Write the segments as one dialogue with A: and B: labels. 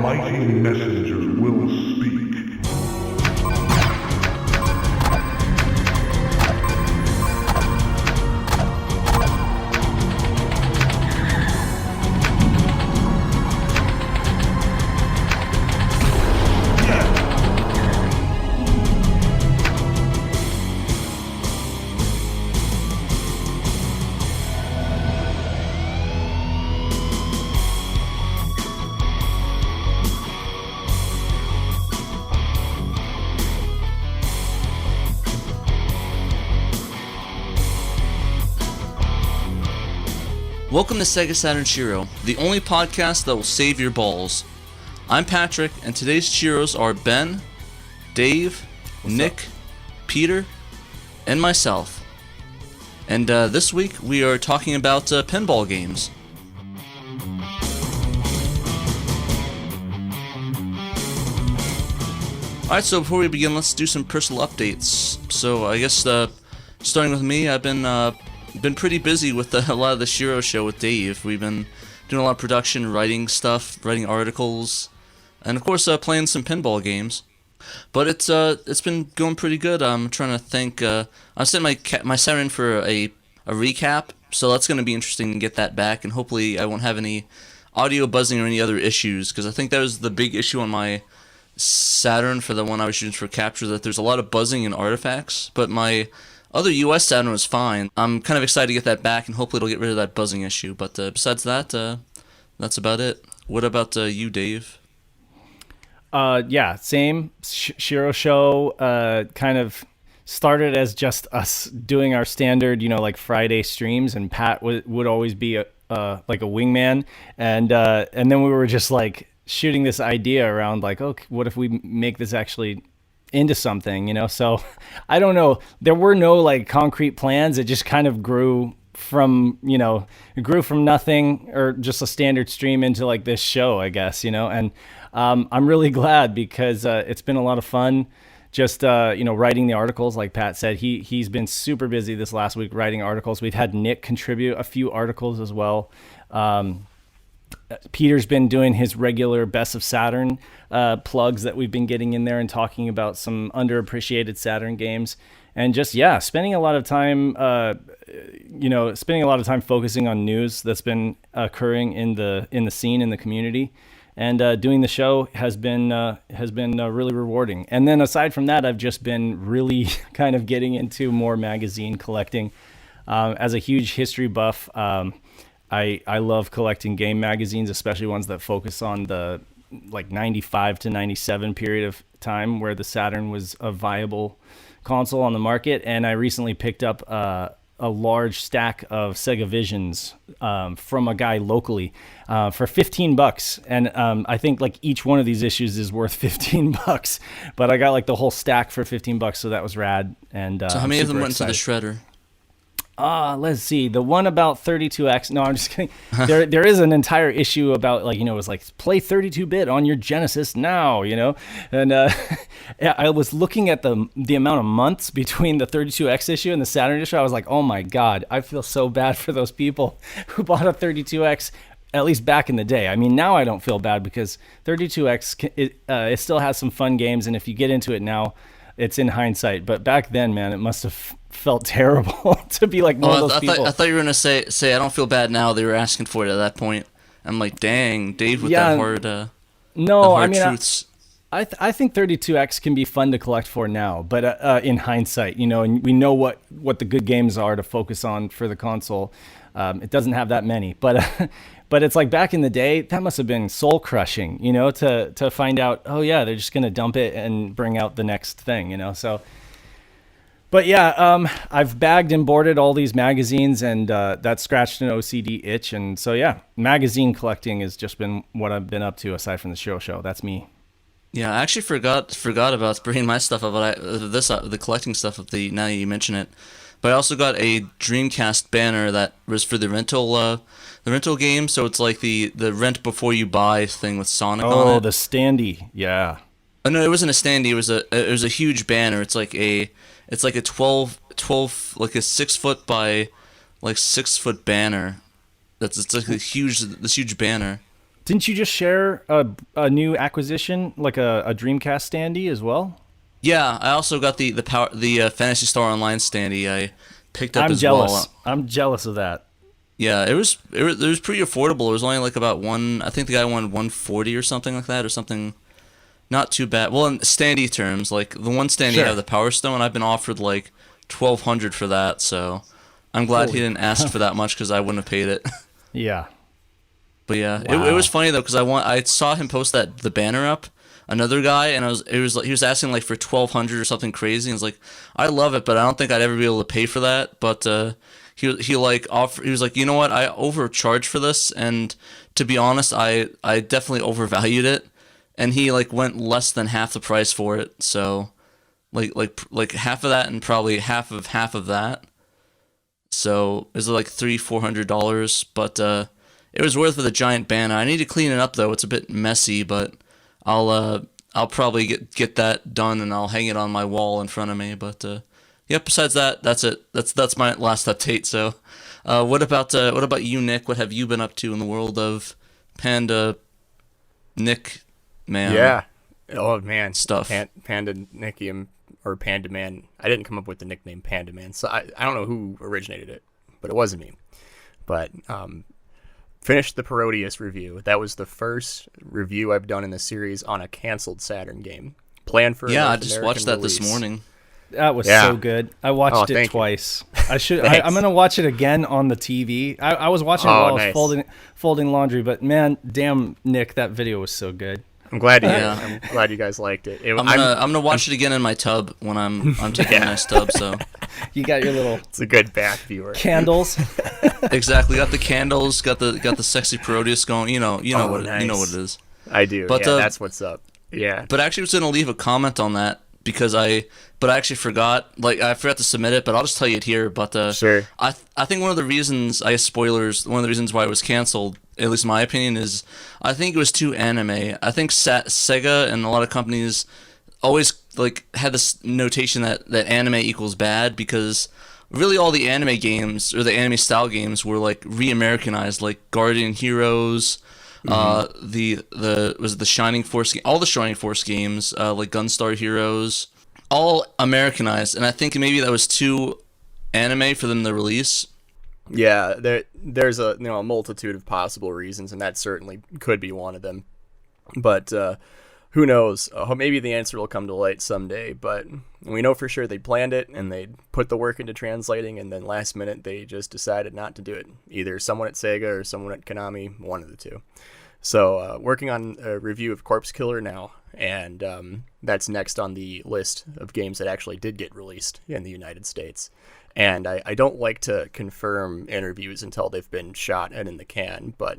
A: mighty messengers will speak.
B: Welcome to Sega Saturn Shiro, the only podcast that will save your balls. I'm Patrick, and today's Shiros are Ben, Dave, Nick, Peter, and myself. And this week we are talking about pinball games. Alright, so before we begin, let's do some personal updates. So I guess starting with me, I've been pretty busy with a lot of the Shiro show with Dave. We've been doing a lot of production, writing stuff, writing articles, and of course playing some pinball games. But it's been going pretty good. I'm trying to think. I sent my Saturn for a recap, so that's going to be interesting to get that back, and hopefully I won't have any audio buzzing or any other issues, because I think that was the big issue on my Saturn for the one I was using for capture, that there's a lot of buzzing and artifacts, but my other US Saturn was fine. I'm kind of excited to get that back, and hopefully it'll get rid of that buzzing issue. But besides that, that's about it. What about you, Dave?
C: Yeah, same. Shiro show kind of started as just us doing our standard, like Friday streams, and Pat would always be like a wingman, and then we were just like shooting this idea around, like, okay, what if we make this actually into something, so I don't know, there were no like concrete plans. It just kind of grew from nothing, or just a standard stream, into like this show, I guess, and I'm really glad, because it's been a lot of fun just writing the articles. Like Pat said, he's been super busy this last week writing articles. We've had Nick contribute a few articles as well. Peter's been doing his regular Best of Saturn plugs that we've been getting in there and talking about some underappreciated Saturn games, and just spending a lot of time focusing on news that's been occurring in the scene, in the community, and doing the show has been really rewarding. And then aside from that, I've just been really kind of getting into more magazine collecting. As a huge history buff, I love collecting game magazines, especially ones that focus on the 95 to 97 period of time where the Saturn was a viable console on the market. And I recently picked up a large stack of Sega Visions from a guy locally for $15. And I think each one of these issues is worth $15, but I got the whole stack for $15, so that was rad. And
B: so how many of them went into the shredder?
C: Let's see. The one about 32X. No, I'm just kidding. There is an entire issue about it was play 32-bit on your Genesis now, And I was looking at the amount of months between the 32X issue and the Saturn issue. I was like, oh my God, I feel so bad for those people who bought a 32X, at least back in the day. I mean, now I don't feel bad, because 32X it still has some fun games, and if you get into it now, it's in hindsight. But back then, man, it must have felt terrible to be one of those people.
B: I thought you were going to say I don't feel bad now. They were asking for it at that point. I'm like, dang, Dave with that hard truths.
C: I think 32X can be fun to collect for now, but in hindsight, and we know what the good games are to focus on for the console. It doesn't have that many, but it's back in the day, that must have been soul crushing, to find out, oh yeah, they're just going to dump it and bring out the next thing, so. But yeah, I've bagged and boarded all these magazines, and that scratched an OCD itch. And so yeah, magazine collecting has just been what I've been up to, aside from the Shiro show. That's me.
B: Yeah, I actually forgot about bringing my stuff up, but the collecting stuff of now you mention it. But I also got a Dreamcast banner that was for the rental game. So it's like the rent before you buy thing with Sonic on it.
C: Oh, the standee, yeah.
B: Oh no, it wasn't a standee. It was a huge banner. It's like a 12 like a 6 foot by 6 foot banner. It's like this huge banner.
C: Didn't you just share a new acquisition, like a Dreamcast standee as well?
B: Yeah, I also got the Phantasy Star Online standee. I picked up
C: I'm
B: as
C: jealous.
B: well.
C: I'm jealous of that.
B: Yeah, it was pretty affordable. It was only like about I think the guy wanted 140 or something like that, or something. Not too bad. Well, in standee terms, like the one standee
C: Sure.
B: I have, the Power Stone, I've been offered like 1,200 for that. So I'm glad he didn't ask for that much because I wouldn't have paid it.
C: Yeah.
B: But yeah,
C: Wow.
B: it was funny though because I saw him post the banner up, another guy, and he was asking like for 1,200 or something crazy. And it's like, I love it, but I don't think I'd ever be able to pay for that. But he was like, you know what, I overcharged for this, and to be honest, I definitely overvalued it, and he like went less than half the price for it. So like half of that and probably half of that. So it was like $300-400, but it was worth it with a giant banner. I need to clean it up though; it's a bit messy, but I'll probably get that done and I'll hang it on my wall in front of me. But yeah, besides that, that's it. That's my last update. So, what about you, Nick? What have you been up to in the world of Panda Nick Man?
D: Yeah. Oh man,
B: Stuff.
D: Panda Nickium or Panda Man. I didn't come up with the nickname Panda Man, so I don't know who originated it, but it wasn't me. But finished the Parodius review. That was the first review I've done in the series on a canceled Saturn game. Planned for
B: Yeah,
D: a
B: I
D: North
B: just
D: American
B: watched that
D: release.
B: this morning.
C: That was
D: Yeah.
C: so good. I watched it
D: thank you.
C: twice. I'm gonna watch it again on the TV. I was watching it while I was
D: nice.
C: folding laundry, but man, damn, Nick, that video was so good.
D: I'm glad
B: Yeah.
D: I'm glad you guys liked it.
B: I'm gonna watch it again in my tub when I'm taking a nice tub. So
C: You got your little
D: It's a good back viewer.
C: candles.
B: exactly, got the candles, got the sexy Parodius going. You know
D: Oh,
B: what
D: nice.
B: you know what it is.
D: I do.
B: But,
D: yeah, that's what's up. Yeah.
B: But I actually was gonna leave a comment on that because I actually forgot. Like I forgot to submit it, but I'll just tell you it here. But
D: Sure.
B: I think one of the reasons, I guess spoilers, one of the reasons why it was canceled, at least in my opinion, is I think it was too anime. I think Sega and a lot of companies always like had this notation that anime equals bad, because really all the anime games or the anime style games were like re-Americanized, like Guardian Heroes. The Shining Force, all the Shining Force games, like Gunstar Heroes, all Americanized, and I think maybe that was too anime for them to release.
D: Yeah, there's a a multitude of possible reasons, and that certainly could be one of them. But who knows? Maybe the answer will come to light someday. But we know for sure they planned it and they put the work into translating, and then last minute they just decided not to do it. Either someone at Sega or someone at Konami, one of the two. So working on a review of Corpse Killer now, and that's next on the list of games that actually did get released in the United States. And I don't like to confirm interviews until they've been shot and in the can, but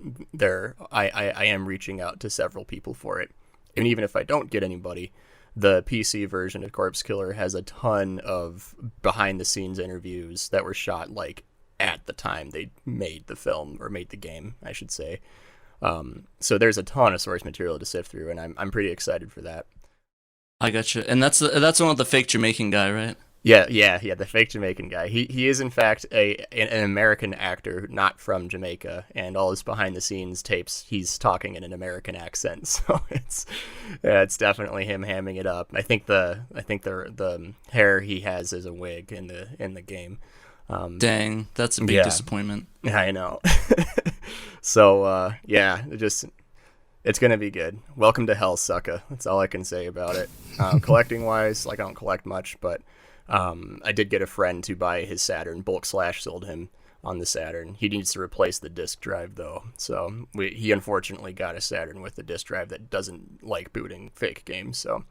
D: I am reaching out to several people for it. And even if I don't get anybody, the PC version of Corpse Killer has a ton of behind-the-scenes interviews that were shot like at the time they made the film, or made the game, I should say. So there's a ton of source material to sift through, and I'm pretty excited for that.
B: I gotcha. And that's one with the fake Jamaican guy, right?
D: Yeah, the fake Jamaican guy. He is in fact an American actor, not from Jamaica, and all his behind the scenes tapes, he's talking in an American accent. So it's definitely him hamming it up. I think the hair he has is a wig in the game.
B: Dang, that's a big disappointment.
D: I know. So it's gonna be good. Welcome to hell, sucker. That's all I can say about it. Collecting wise, like I don't collect much, but I did get a friend to buy his Saturn. Bulk Slash sold him on the Saturn. He needs to replace the disk drive though, so he unfortunately got a Saturn with the disk drive that doesn't like booting fake games. So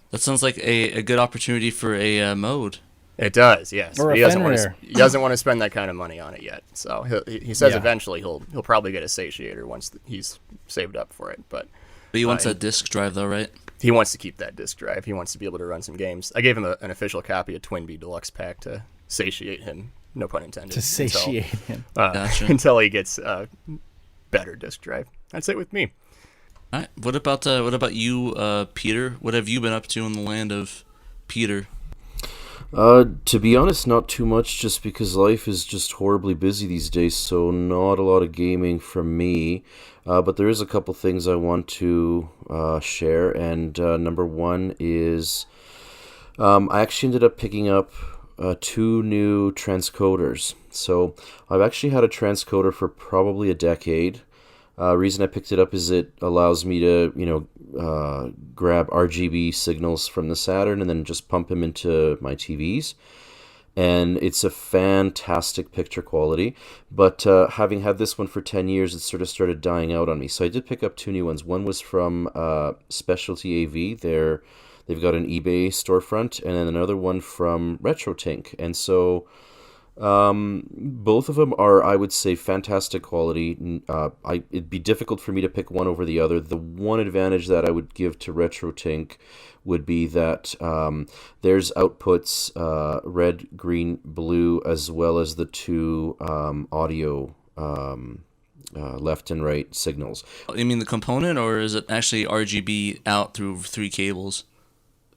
B: that sounds like a good opportunity for a mode.
D: It does, yes.
C: Or
D: He
C: a
D: doesn't want to.
C: Fenrir.
D: He doesn't want to spend that kind of money on it yet. So he says eventually he'll probably get a satiator once he's saved up for it. But
B: he wants that disk drive though, right?
D: he wants to keep that disk drive. He wants to be able to run some games. I gave him an official copy of Twin Bee Deluxe Pack to satiate him. No pun intended.
C: To satiate him.
B: Gotcha.
D: Until he gets a better disk drive. That's it with me.
B: All right. What about you, Peter? What have you been up to in the land of Peter?
E: To be honest, not too much, just because life is just horribly busy these days, so not a lot of gaming from me. But there is a couple things I want to share, and number one is I actually ended up picking up 2 new transcoders. So I've actually had a transcoder for probably a decade. Reason I picked it up is it allows me to, grab RGB signals from the Saturn and then just pump them into my TVs. And it's a fantastic picture quality. But having had this one for 10 years, it sort of started dying out on me. So I did pick up 2 new ones. One was from Specialty AV. They've got an eBay storefront, and then another one from RetroTink. And so both of them are, I would say, fantastic quality. It'd be difficult for me to pick one over the other. The one advantage that I would give to RetroTink would be that there's outputs red, green, blue, as well as the 2 audio left and right signals.
B: You mean the component, or is it actually RGB out through 3 cables?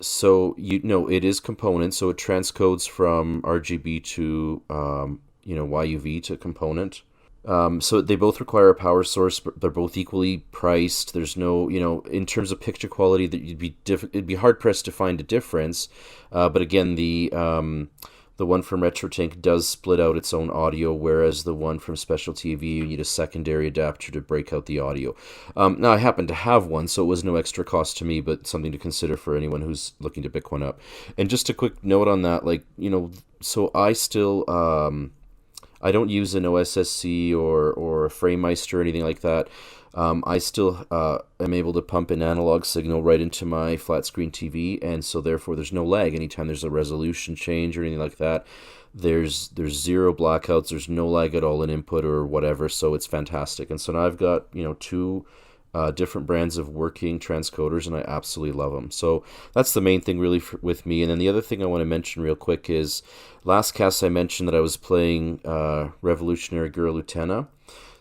E: So it is component. So it transcodes from RGB to YUV to component. So they both require a power source, but they're both equally priced. There's no, in terms of picture quality, that it'd be hard pressed to find a difference. But again, the one from RetroTink does split out its own audio, whereas the one from Specialty AV, you need a secondary adapter to break out the audio. Now, I happen to have one, so it was no extra cost to me, but something to consider for anyone who's looking to pick one up. And just a quick note on that, so I still, I don't use an OSSC or a FrameMeister or anything like that. I still am able to pump an analog signal right into my flat screen TV, and so therefore there's no lag anytime there's a resolution change or anything like that. There's 0 blackouts, there's no lag at all in input or whatever, so it's fantastic. And so now I've got 2 different brands of working transcoders, and I absolutely love them. So that's the main thing really with me. And then the other thing I want to mention real quick is last cast I mentioned that I was playing Revolutionary Girl Utena.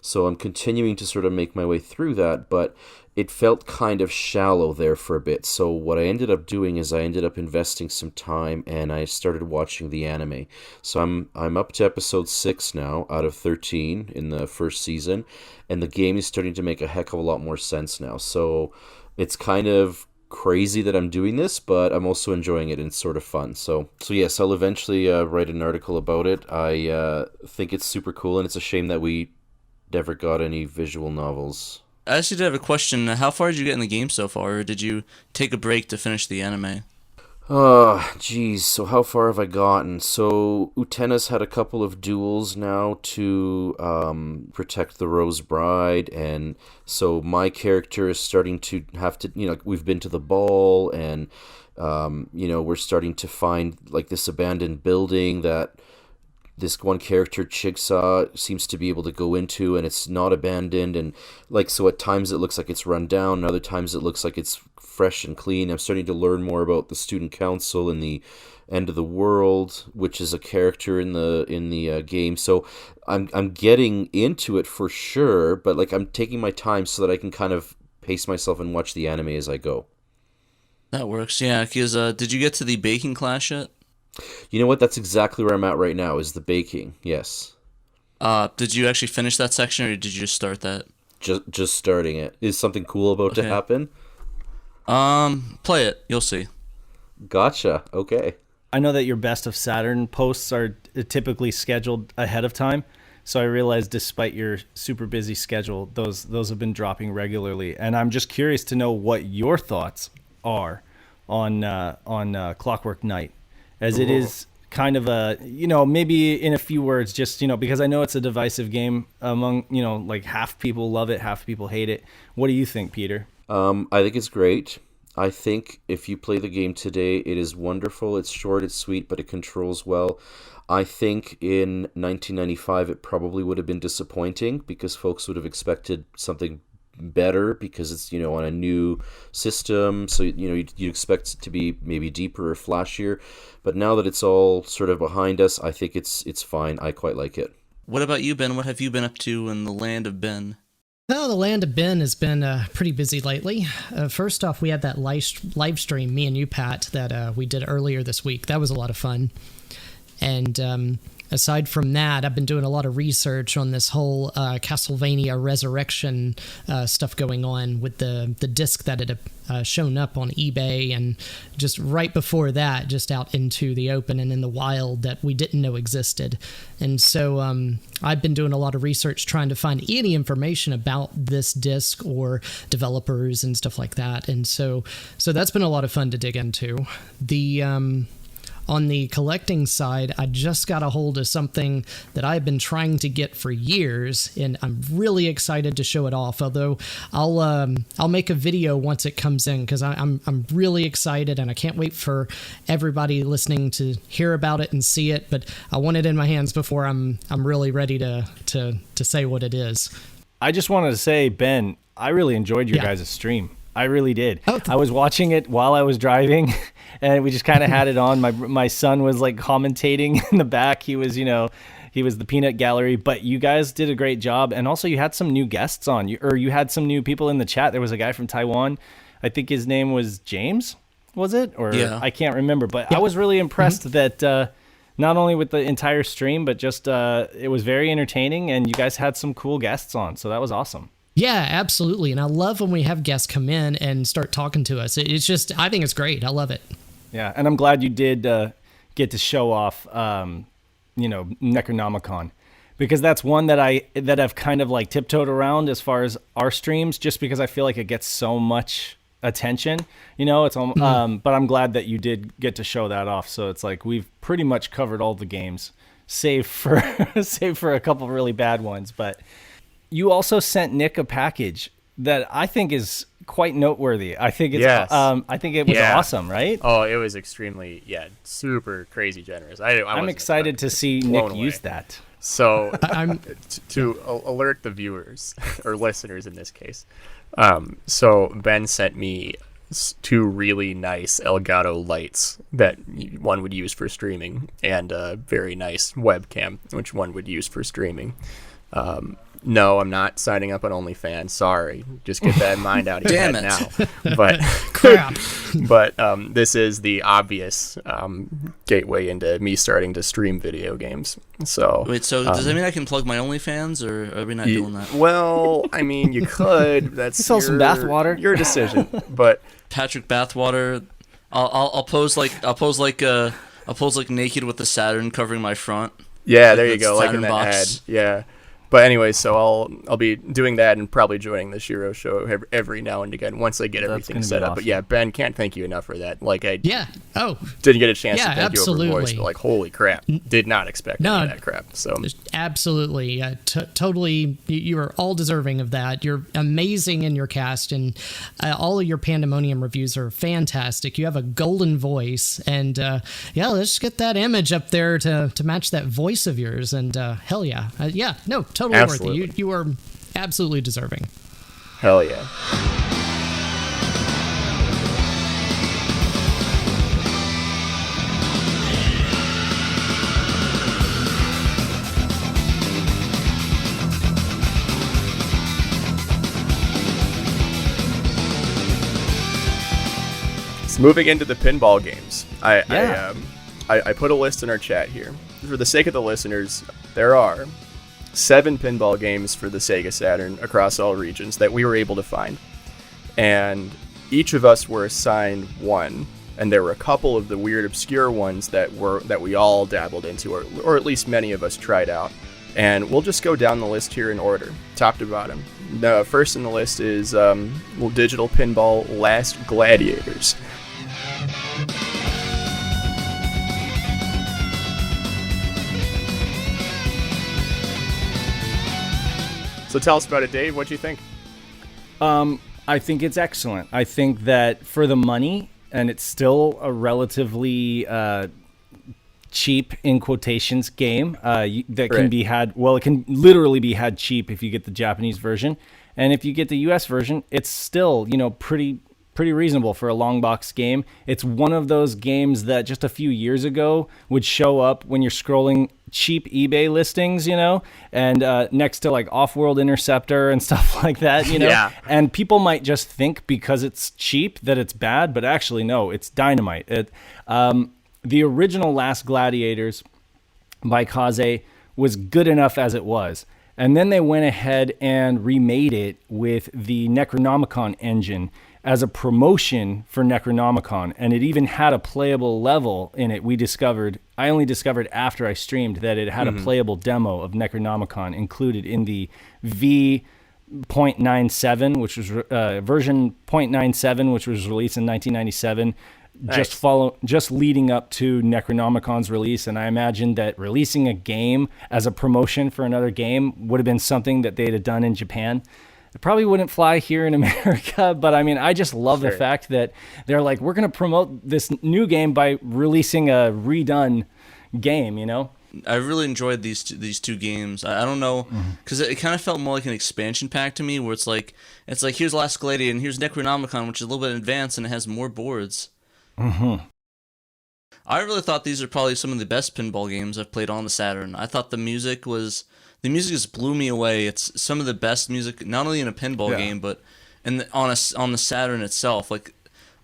E: So I'm continuing to sort of make my way through that, but it felt kind of shallow there for a bit. So what I ended up doing is I ended up investing some time, and I started watching the anime. So I'm up to episode 6 now out of 13 in the first season, and the game is starting to make a heck of a lot more sense now. So it's kind of crazy that I'm doing this, but I'm also enjoying it, and it's sort of fun. So yes, I'll eventually write an article about it. I think it's super cool, and it's a shame that we never got any visual novels.
B: I actually did have a question. How far did you get in the game so far, or did you take a break to finish the anime?
E: Oh, geez. So how far have I gotten? So Utena's had a couple of duels now to protect the Rose Bride, and so my character is starting to have to, we've been to the ball, and, we're starting to find, this abandoned building that this one character, Chigsaw, seems to be able to go into, and it's not abandoned, and so at times it looks like it's run down, and other times it looks like it's fresh and clean. I'm starting to learn more about the student council and the end of the world, which is a character in the game. So I'm getting into it for sure, but I'm taking my time so that I can kind of pace myself and watch the anime as I go.
B: That works, yeah. Because did you get to the baking class yet?
E: You know what? That's exactly where I'm at right now, is the baking. Yes.
B: Did you actually finish that section, or did you just start that?
E: Just starting it. Is something cool about to happen?
B: Play it. You'll see.
E: Gotcha. Okay.
C: I know that your Best of Saturn posts are typically scheduled ahead of time, so I realized despite your super busy schedule, those have been dropping regularly, and I'm just curious to know what your thoughts are on Clockwork Knight, as it is kind of a, maybe in a few words, just, because I know it's a divisive game among, half people love it, half people hate it. What do you think, Peter?
E: I think it's great. I think if you play the game today, it is wonderful. It's short, it's sweet, but it controls well. I think in 1995 it probably would have been disappointing because folks would have expected something better because it's, on a new system. So, you'd expect it to be maybe deeper or flashier. But now that it's all sort of behind us, I think it's fine. I quite like it.
B: What about you, Ben? What have you been up to in the land of Ben?
F: Well, the land of Ben has been pretty busy lately. First off, we had that live stream, me and you, Pat, that we did earlier this week. That was a lot of fun. And aside from that, I've been doing a lot of research on this whole Castlevania Resurrection stuff going on with the disc that had shown up on eBay, and just right before that, just out into the open and in the wild that we didn't know existed. And so I've been doing a lot of research trying to find any information about this disc or developers and stuff like that. And so that's been a lot of fun to dig into. On the collecting side, I just got a hold of something that I've been trying to get for years, and I'm really excited to show it off. Although I'll make a video once it comes in, because I'm really excited, and I can't wait for everybody listening to hear about it and see it. But I want it in my hands before I'm really ready to say what it is.
C: I just wanted to say, Ben, I really enjoyed your guys' stream. I really did. I was watching it while I was driving, and we just kind of had it on. My son was like commentating in the back. He was the peanut gallery, but you guys did a great job. And also you had some new guests on, or you had some new people in the chat. There was a guy from Taiwan. I think his name was James, was it? Or yeah. I can't remember, but I was really impressed that not only with the entire stream, but just it was very entertaining, and you guys had some cool guests on. So that was awesome.
F: Yeah, absolutely. And I love when we have guests come in and start talking to us. It's just, I think it's great. I love it.
C: Yeah, and I'm glad you did get to show off, Necronomicon, because that's one that I've kind of like tiptoed around as far as our streams, just because I feel like it gets so much attention. It's but I'm glad that you did get to show that off. So it's like we've pretty much covered all the games, save for a couple of really bad ones, but. You also sent Nick a package that I think is quite noteworthy. I think it's I think it was awesome, right?
D: Oh, it was extremely super crazy generous. I'm
C: excited to see Nick use that.
D: So to alert the viewers or listeners in this case. So Ben sent me 2 really nice Elgato lights that one would use for streaming, and a very nice webcam which one would use for streaming. No, I'm not signing up on OnlyFans. Sorry, just get that in mind out of your head now. But
F: crap.
D: But this is the obvious gateway into me starting to stream video games. So
B: wait, so does that mean I can plug my OnlyFans, or are we not doing that?
D: Well, I mean, you could. That's
C: sell some bathwater.
D: Your decision. But
B: Patrick Bathwater, I'll pose like naked with the Saturn covering my front.
D: Yeah, there you go, like in that
B: box.
D: ad. Yeah. But anyway, so I'll be doing that and probably joining the Shiro show every now and again once I get everything set up. Awesome. But yeah, Ben, can't thank you enough for that. Like didn't get a chance to thank you over voice, but like holy crap, did not expect any of that crap. So
F: absolutely, totally, you are all deserving of that. You're amazing in your cast, and all of your Pandamonium reviews are fantastic. You have a golden voice, and let's get that image up there to match that voice of yours. And hell yeah, totally
D: absolutely.
F: Worth it. You are absolutely deserving.
D: Hell yeah. So moving into the pinball games, I put a list in our chat here. For the sake of the listeners, there are 7 pinball games for the Sega Saturn across all regions that we were able to find. And each of us were assigned one, and there were a couple of the weird obscure ones that we all dabbled into, or at least many of us tried out. And we'll just go down the list here in order, top to bottom. The first in the list is Digital Pinball Last Gladiators. So tell us about it, Dave. What do you think?
C: I think it's excellent. I think that for the money, and it's still a relatively cheap, in quotations, game that can be had. Well, it can literally be had cheap if you get the Japanese version, and if you get the U.S. version, it's still pretty reasonable for a long box game. It's one of those games that just a few years ago would show up when you're scrolling cheap eBay listings, and next to like Off-World Interceptor and stuff like that,
D: Yeah.
C: And people might just think because it's cheap that it's bad, but actually no, it's dynamite. The original Last Gladiators by Kaze was good enough as it was. And then they went ahead and remade it with the Necronomicon engine as a promotion for Necronomicon. And it even had a playable level in it. I only discovered after I streamed that it had a playable demo of Necronomicon included in the V.97, which was version 0.97, which was released in 1997.
D: Nice.
C: Just leading up to Necronomicon's release, and I imagine that releasing a game as a promotion for another game would have been something that they'd have done in Japan. It probably wouldn't fly here in America, but I mean, I just love the fact that they're like, we're going to promote this new game by releasing a redone game, you know?
B: I really enjoyed these two games. I don't know, because it kind of felt more like an expansion pack to me, where it's like here's Last Gladiator and here's Necronomicon, which is a little bit advanced and it has more boards. I really thought these are probably some of the best pinball games I've played on the Saturn. I thought the music just blew me away. It's some of the best music, not only in a pinball game, but on the Saturn itself. Like,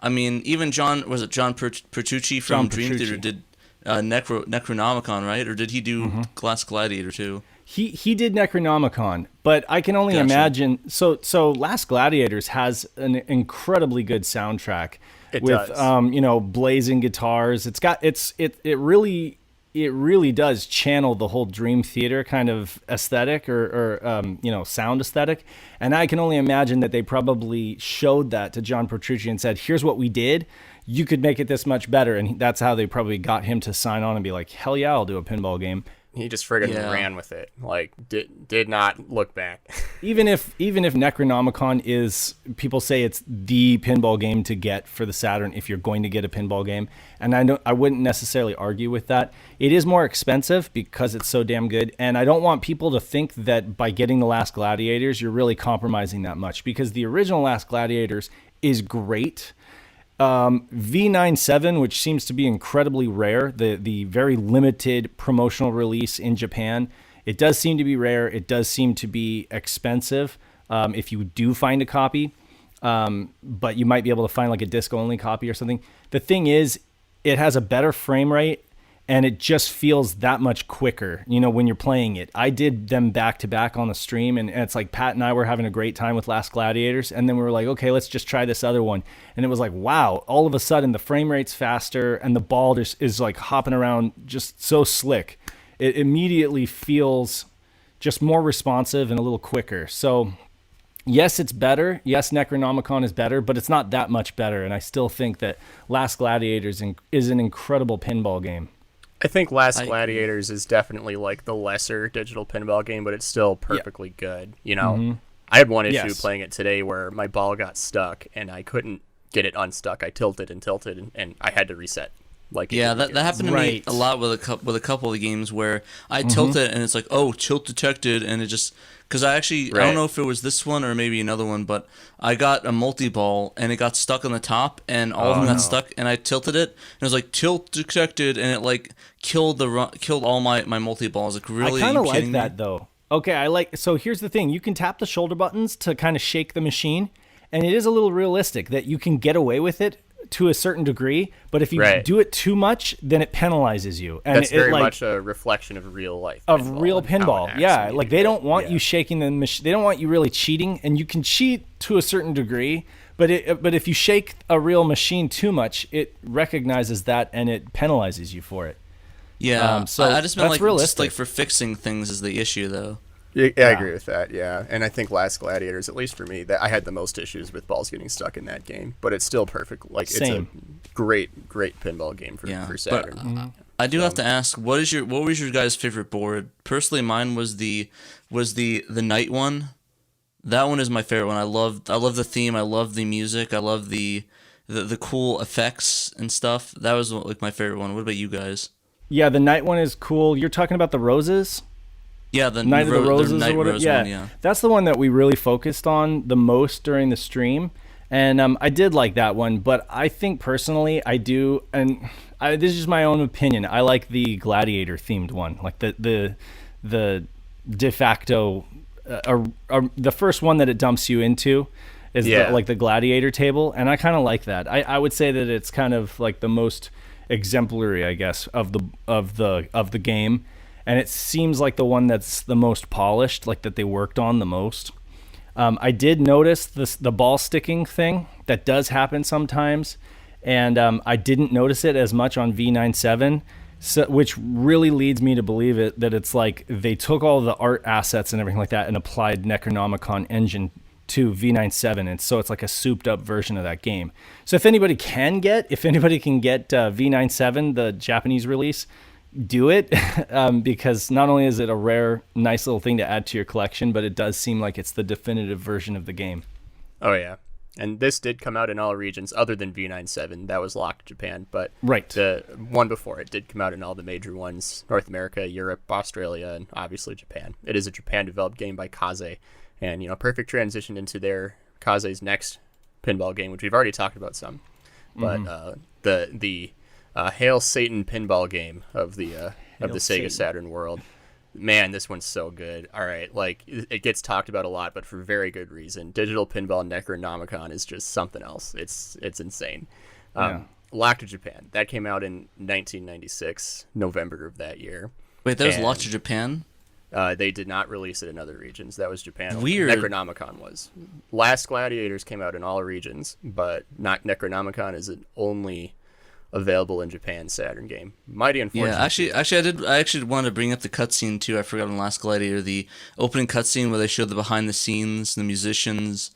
B: I mean, even John Pertucci from Dream Theater did Necronomicon, right? Or did he do Last Gladiator too?
C: He did Necronomicon, but I can only imagine. So Last Gladiators has an incredibly good soundtrack.
D: It
C: with
D: does.
C: Blazing guitars. It really does channel the whole Dream Theater kind of aesthetic or sound aesthetic. And I can only imagine that they probably showed that to John Petrucci and said, here's what we did. You could make it this much better. And that's how they probably got him to sign on and be like, hell yeah, I'll do a pinball game.
D: He just friggin' ran with it. Like, did not look back.
C: Even if Necronomicon is, people say it's the pinball game to get for the Saturn if you're going to get a pinball game, and I wouldn't necessarily argue with that. It is more expensive because it's so damn good, and I don't want people to think that by getting the Last Gladiators you're really compromising that much, because the original Last Gladiators is great. V97, which seems to be incredibly rare, the very limited promotional release in Japan, it does seem to be rare. It does seem to be expensive if you do find a copy, but you might be able to find like a disc-only copy or something. The thing is, it has a better frame rate, and it just feels that much quicker, when you're playing it. I did them back-to-back on the stream, and it's like Pat and I were having a great time with Last Gladiators, and then we were like, okay, let's just try this other one. And it was like, wow, all of a sudden the frame rate's faster, and the ball just is like hopping around just so slick. It immediately feels just more responsive and a little quicker. So yes, it's better. Yes, Necronomicon is better, but it's not that much better, and I still think that Last Gladiators is an incredible pinball game.
D: I think Last Gladiators is definitely like the lesser digital pinball game, but it's still perfectly good. I had one issue playing it today where my ball got stuck and I couldn't get it unstuck. I tilted and I had to reset. Like, that
B: happened to me a lot with a couple of games where I tilt it and it's like, oh, tilt detected, and it just, because I don't know if it was this one or maybe another one, but I got a multi-ball and it got stuck on the top, and all of them got stuck, and I tilted it and it was like tilt detected, and it like killed all my multi-balls. Like, really?
C: I kind of like that though. Okay, so here's the thing: you can tap the shoulder buttons to kind of shake the machine, and it is a little realistic that you can get away with it to a certain degree, but if you do it too much, then it penalizes you. And
D: that's very much a reflection of real life.
C: Of real pinball. Yeah, like they don't want you shaking the machine. They don't want you really cheating, and you can cheat to a certain degree, but if you shake a real machine too much, it recognizes that and it penalizes you for it.
B: Yeah, so I just meant like
C: realistic.
B: Just like for fixing things is the issue though.
D: Yeah, I agree with that, yeah. And I think Last Gladiators, at least for me, that I had the most issues with balls getting stuck in that game. But it's still perfect. Like, it's a great pinball game for Saturn.
B: But I do have to ask, what was your guys' favorite board? Personally, mine was the night one. That one is my favorite one. I love the theme. I love the music. I love the cool effects and stuff. That was like my favorite one. What about you guys?
C: Yeah, the night one is cool. You're talking about the roses?
B: Yeah, the
C: Night of the Roses
B: or whatever.
C: Yeah, that's the one that we really focused on the most during the stream, and I did like that one. But I think personally, I do, and this is just my own opinion. I like the Gladiator themed one, like the de facto, the first one that it dumps you into is like the Gladiator table, and I kind of like that. I would say that it's kind of like the most exemplary, I guess, of the game. and it seems like the one that's the most polished, like that they worked on the most. I did notice the ball sticking thing that does happen sometimes, and I didn't notice it as much on V97, which really leads me to believe that it's like they took all the art assets and everything like that and applied Necronomicon engine to V97, and so it's like a souped up version of that game. So if anybody can get V97, the Japanese release, do it, because not only is it a rare, nice little thing to add to your collection, but it does seem like it's the definitive version of the game.
D: Oh yeah, and this did come out in all regions other than V97. That was locked to Japan, but
C: right,
D: the one before it did come out in all the major ones: North America, Europe, Australia, and obviously Japan. It is a Japan-developed game by Kaze, and perfect transition into Kaze's next pinball game, which we've already talked about some, but the Hail Satan pinball game of the Sega
C: Satan.
D: Saturn world. Man, this one's so good. All right, like it gets talked about a lot, but for very good reason. Digital Pinball Necronomicon is just something else. It's insane. Locked to Japan. That came out in 1996, November of that year.
B: Wait, that was locked to Japan?
D: They did not release it in other regions. That was Japan.
B: Weird.
D: Necronomicon was. Last Gladiators came out in all regions, but not Necronomicon is it only available in Japan Saturn game. Mighty unfortunate.
B: Yeah, I actually wanted to bring up the cutscene too. I forgot on Last Gladiator, the opening cutscene where they showed the behind the scenes, the musicians,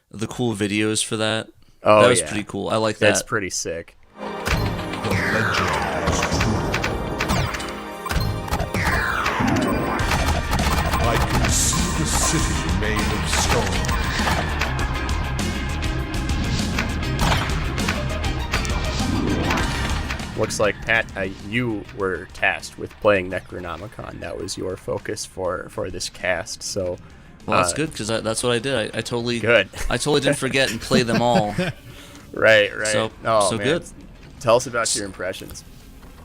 B: the cool videos for that.
D: Oh,
B: that was pretty cool. I like that.
D: That's pretty sick.
A: The legend is true. I can see the city made of stone.
D: Looks like, Pat, you were tasked with playing Necronomicon. That was your focus for this cast. So,
B: well, that's good because that's what I did. I totally
D: good.
B: I totally didn't forget and play them all.
D: Right.
B: So
D: man.
B: good.
D: Tell us about your impressions.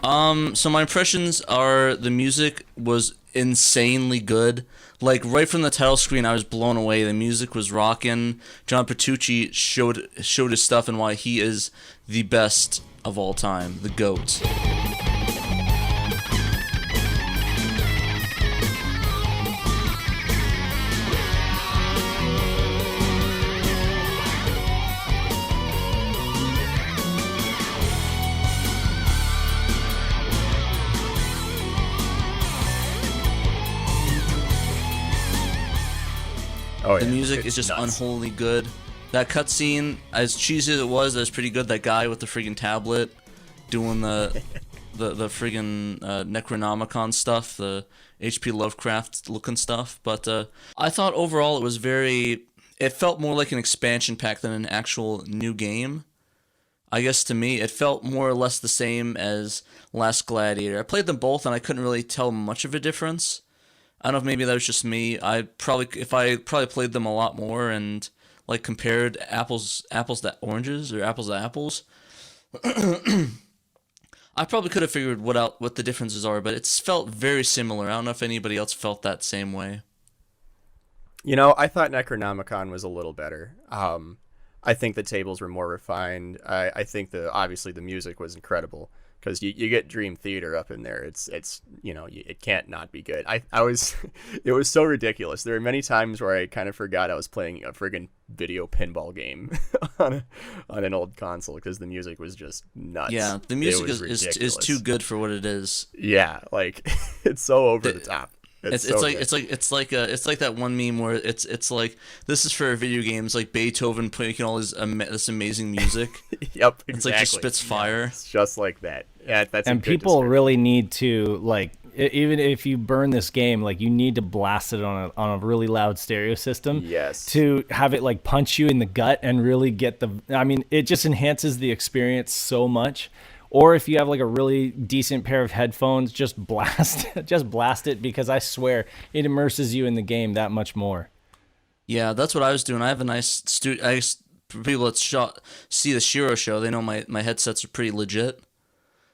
B: So my impressions are the music was insanely good. Like right from the title screen, I was blown away. The music was rocking. John Petrucci showed his stuff and why he is the best of all time, the GOAT.
D: Oh,
B: The
D: yeah.
B: music
D: It's
B: is just
D: nuts.
B: unholy good. That cutscene, as cheesy as it was pretty good. That guy with the friggin' tablet doing the friggin' Necronomicon stuff, the H.P. Lovecraft looking stuff. But I thought overall it was it felt more like an expansion pack than an actual new game. I guess to me, it felt more or less the same as Last Gladiator. I played them both and I couldn't really tell much of a difference. I don't know if maybe that was just me. If I played them a lot more and like compared apples to oranges or apples to apples, I probably could have figured what the differences are, but it's felt very similar. I don't know if anybody else felt that same way.
D: I thought Necronomicon was a little better. I think the tables were more refined. I think obviously the music was incredible because you get Dream Theater up in there. It's it can't not be good. It was so ridiculous. There were many times where I kind of forgot I was playing a friggin' video pinball game on an old console because the music was just nuts.
B: Yeah, the music is
D: ridiculous.
B: too good for what it is.
D: Yeah, like it's so over the top. It's like that one meme where it's like this is for video games, like Beethoven playing all this amazing music. Yep, exactly.
B: It's like just spits fire.
D: It's just like that. Yeah, that's
C: and people really need to even if you burn this game, like you need to blast it on a really loud stereo system.
D: Yes.
C: To have it like punch you in the gut and really get it just enhances the experience so much. Or if you have like a really decent pair of headphones, just blast it because I swear it immerses you in the game that much more.
B: Yeah, that's what I was doing. I have a nice studio. For people that see the Shiro show, they know my headsets are pretty legit.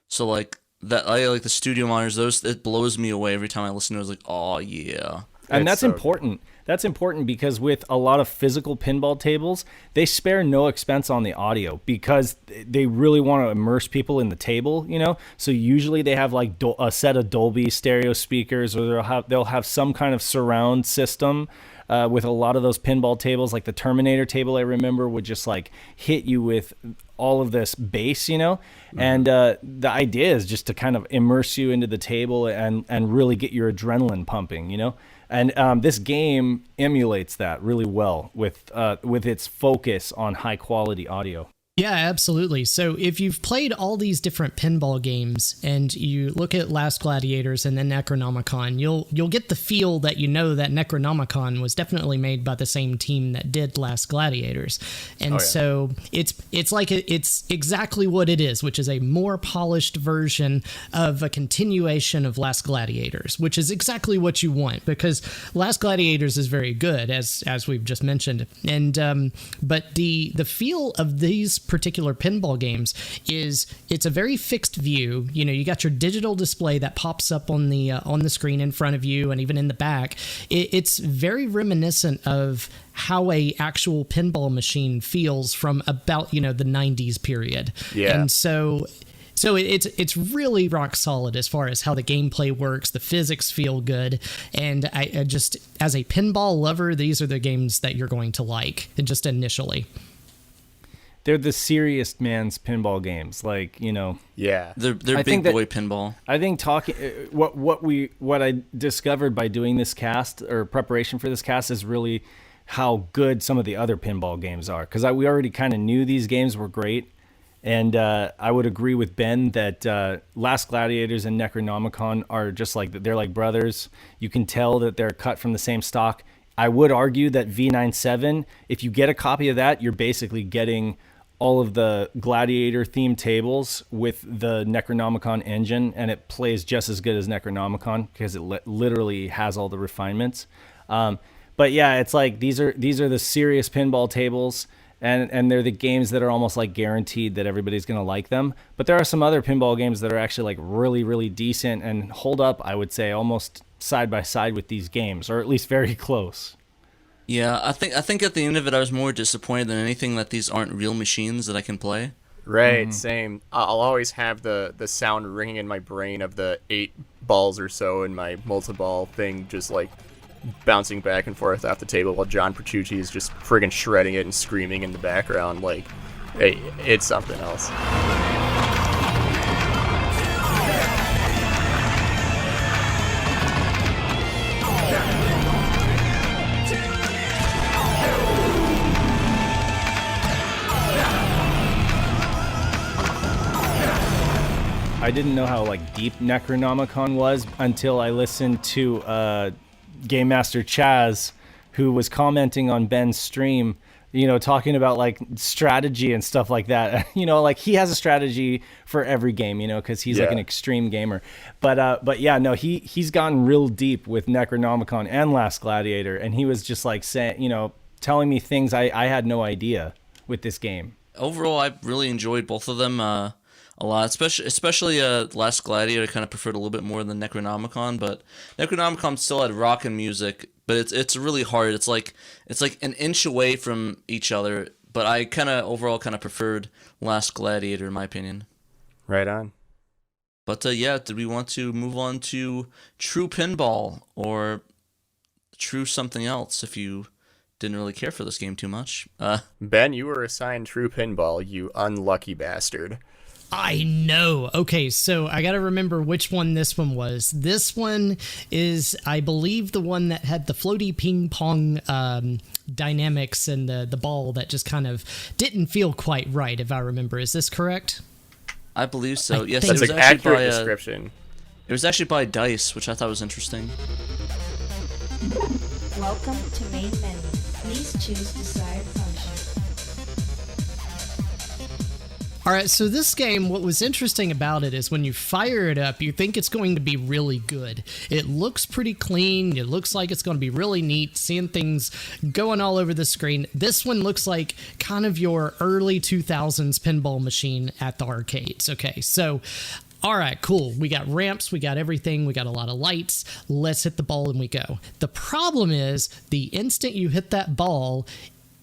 B: So like that, I like the studio monitors. It blows me away every time I listen to it. I was like, oh yeah.
C: And that's
D: so
C: important. that's important because with a lot of physical pinball tables, they spare no expense on the audio because they really want to immerse people in the table, you know? So usually they have like a set of Dolby stereo speakers, or they'll have some kind of surround system. With a lot of those pinball tables, like the Terminator table, I remember would just like hit you with all of this bass, you know? And the idea is just to kind of immerse you into the table and really get your adrenaline pumping, you know? And this game emulates that really well with its focus on high quality audio.
F: Yeah, absolutely. So if you've played all these different pinball games and you look at Last Gladiators and then Necronomicon, you'll get the feel that you know that Necronomicon was definitely made by the same team that did Last Gladiators. And so it's like it's exactly what it is, which is a more polished version of a continuation of Last Gladiators, which is exactly what you want because Last Gladiators is very good as we've just mentioned. And but the feel of these particular pinball games is it's a very fixed view. You know, you got your digital display that pops up on the screen in front of you and even in the back. It's very reminiscent of how a actual pinball machine feels from about, you know, the 90s period. Yeah. And so it's really rock solid as far as how the gameplay works. The physics feel good. And I just, as a pinball lover, these are the games that you're going to like, just initially.
C: They're the serious man's pinball games, like, you know.
B: Yeah, they're big boy pinball.
C: I think what I discovered by doing this cast or preparation for this cast is really how good some of the other pinball games are, because we already kind of knew these games were great, and I would agree with Ben that Last Gladiators and Necronomicon are just like they're like brothers. You can tell that they're cut from the same stock. I would argue that V97, if you get a copy of that, you're basically getting all of the Gladiator themed tables with the Necronomicon engine, and it plays just as good as Necronomicon because it literally has all the refinements. But yeah, it's like these are the serious pinball tables, and they're the games that are almost like guaranteed that everybody's going to like them. But there are some other pinball games that are actually like really, really decent and hold up, I would say, almost side by side with these games, or at least very close.
B: Yeah, I think at the end of it, I was more disappointed than anything that these aren't real machines that I can play.
D: Right, same. I'll always have the sound ringing in my brain of the 8 balls or so in my multi-ball thing just like bouncing back and forth off the table while John Petrucci is just friggin' shredding it and screaming in the background. Like, hey, it's something else.
C: I didn't know how like deep Necronomicon was until I listened to Game Master Chaz, who was commenting on Ben's stream, you know, talking about like strategy and stuff like that. You know, like he has a strategy for every game, you know, because he's like an extreme gamer. But yeah, no, he's gotten real deep with Necronomicon and Last Gladiator, and he was just like saying, you know, telling me things I had no idea with this game.
B: Overall, I really enjoyed both of them a lot, especially Last Gladiator. I kind of preferred a little bit more than Necronomicon, but Necronomicon still had rockin' music, but it's really hard. It's like an inch away from each other, but I kind of overall kind of preferred Last Gladiator in my opinion.
D: Right on.
B: But yeah, did we want to move on to True Pinball or True something else if you didn't really care for this game too much?
D: Ben, you were assigned True Pinball, you unlucky bastard.
F: I know. Okay, so I got to remember which one this one was. This one is, I believe, the one that had the floaty ping pong dynamics and the ball that just kind of didn't feel quite right, if I remember. Is this correct?
B: I believe so. Yes,
D: that's an accurate description.
B: It was actually by Dice, which I thought was interesting.
G: Welcome to main menu. Please choose desired function.
F: All right, so this game, what was interesting about it is when you fire it up, you think it's going to be really good. It looks pretty clean. It looks like it's going to be really neat, seeing things going all over the screen. This one looks like kind of your early 2000s pinball machine at the arcades. Okay, so all right, cool. We got ramps, we got everything, we got a lot of lights. Let's hit the ball and we go. The problem is the instant you hit that ball,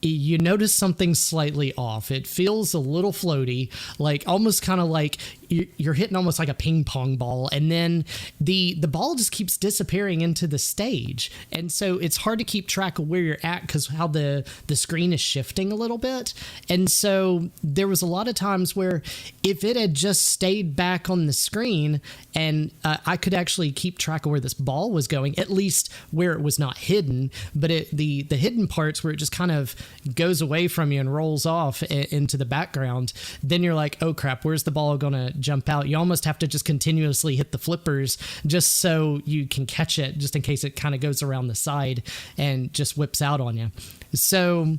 F: you notice something slightly off. It feels a little floaty, like almost kind of like you're hitting almost like a ping pong ball, and then the ball just keeps disappearing into the stage, and so it's hard to keep track of where you're at because how the screen is shifting a little bit. And so there was a lot of times where if it had just stayed back on the screen and I could actually keep track of where this ball was going, at least where it was not hidden, but the hidden parts where it just kind of goes away from you and rolls off into the background, then you're like, oh crap, where's the ball gonna jump out? You almost have to just continuously hit the flippers just so you can catch it, just in case it kind of goes around the side and just whips out on you. So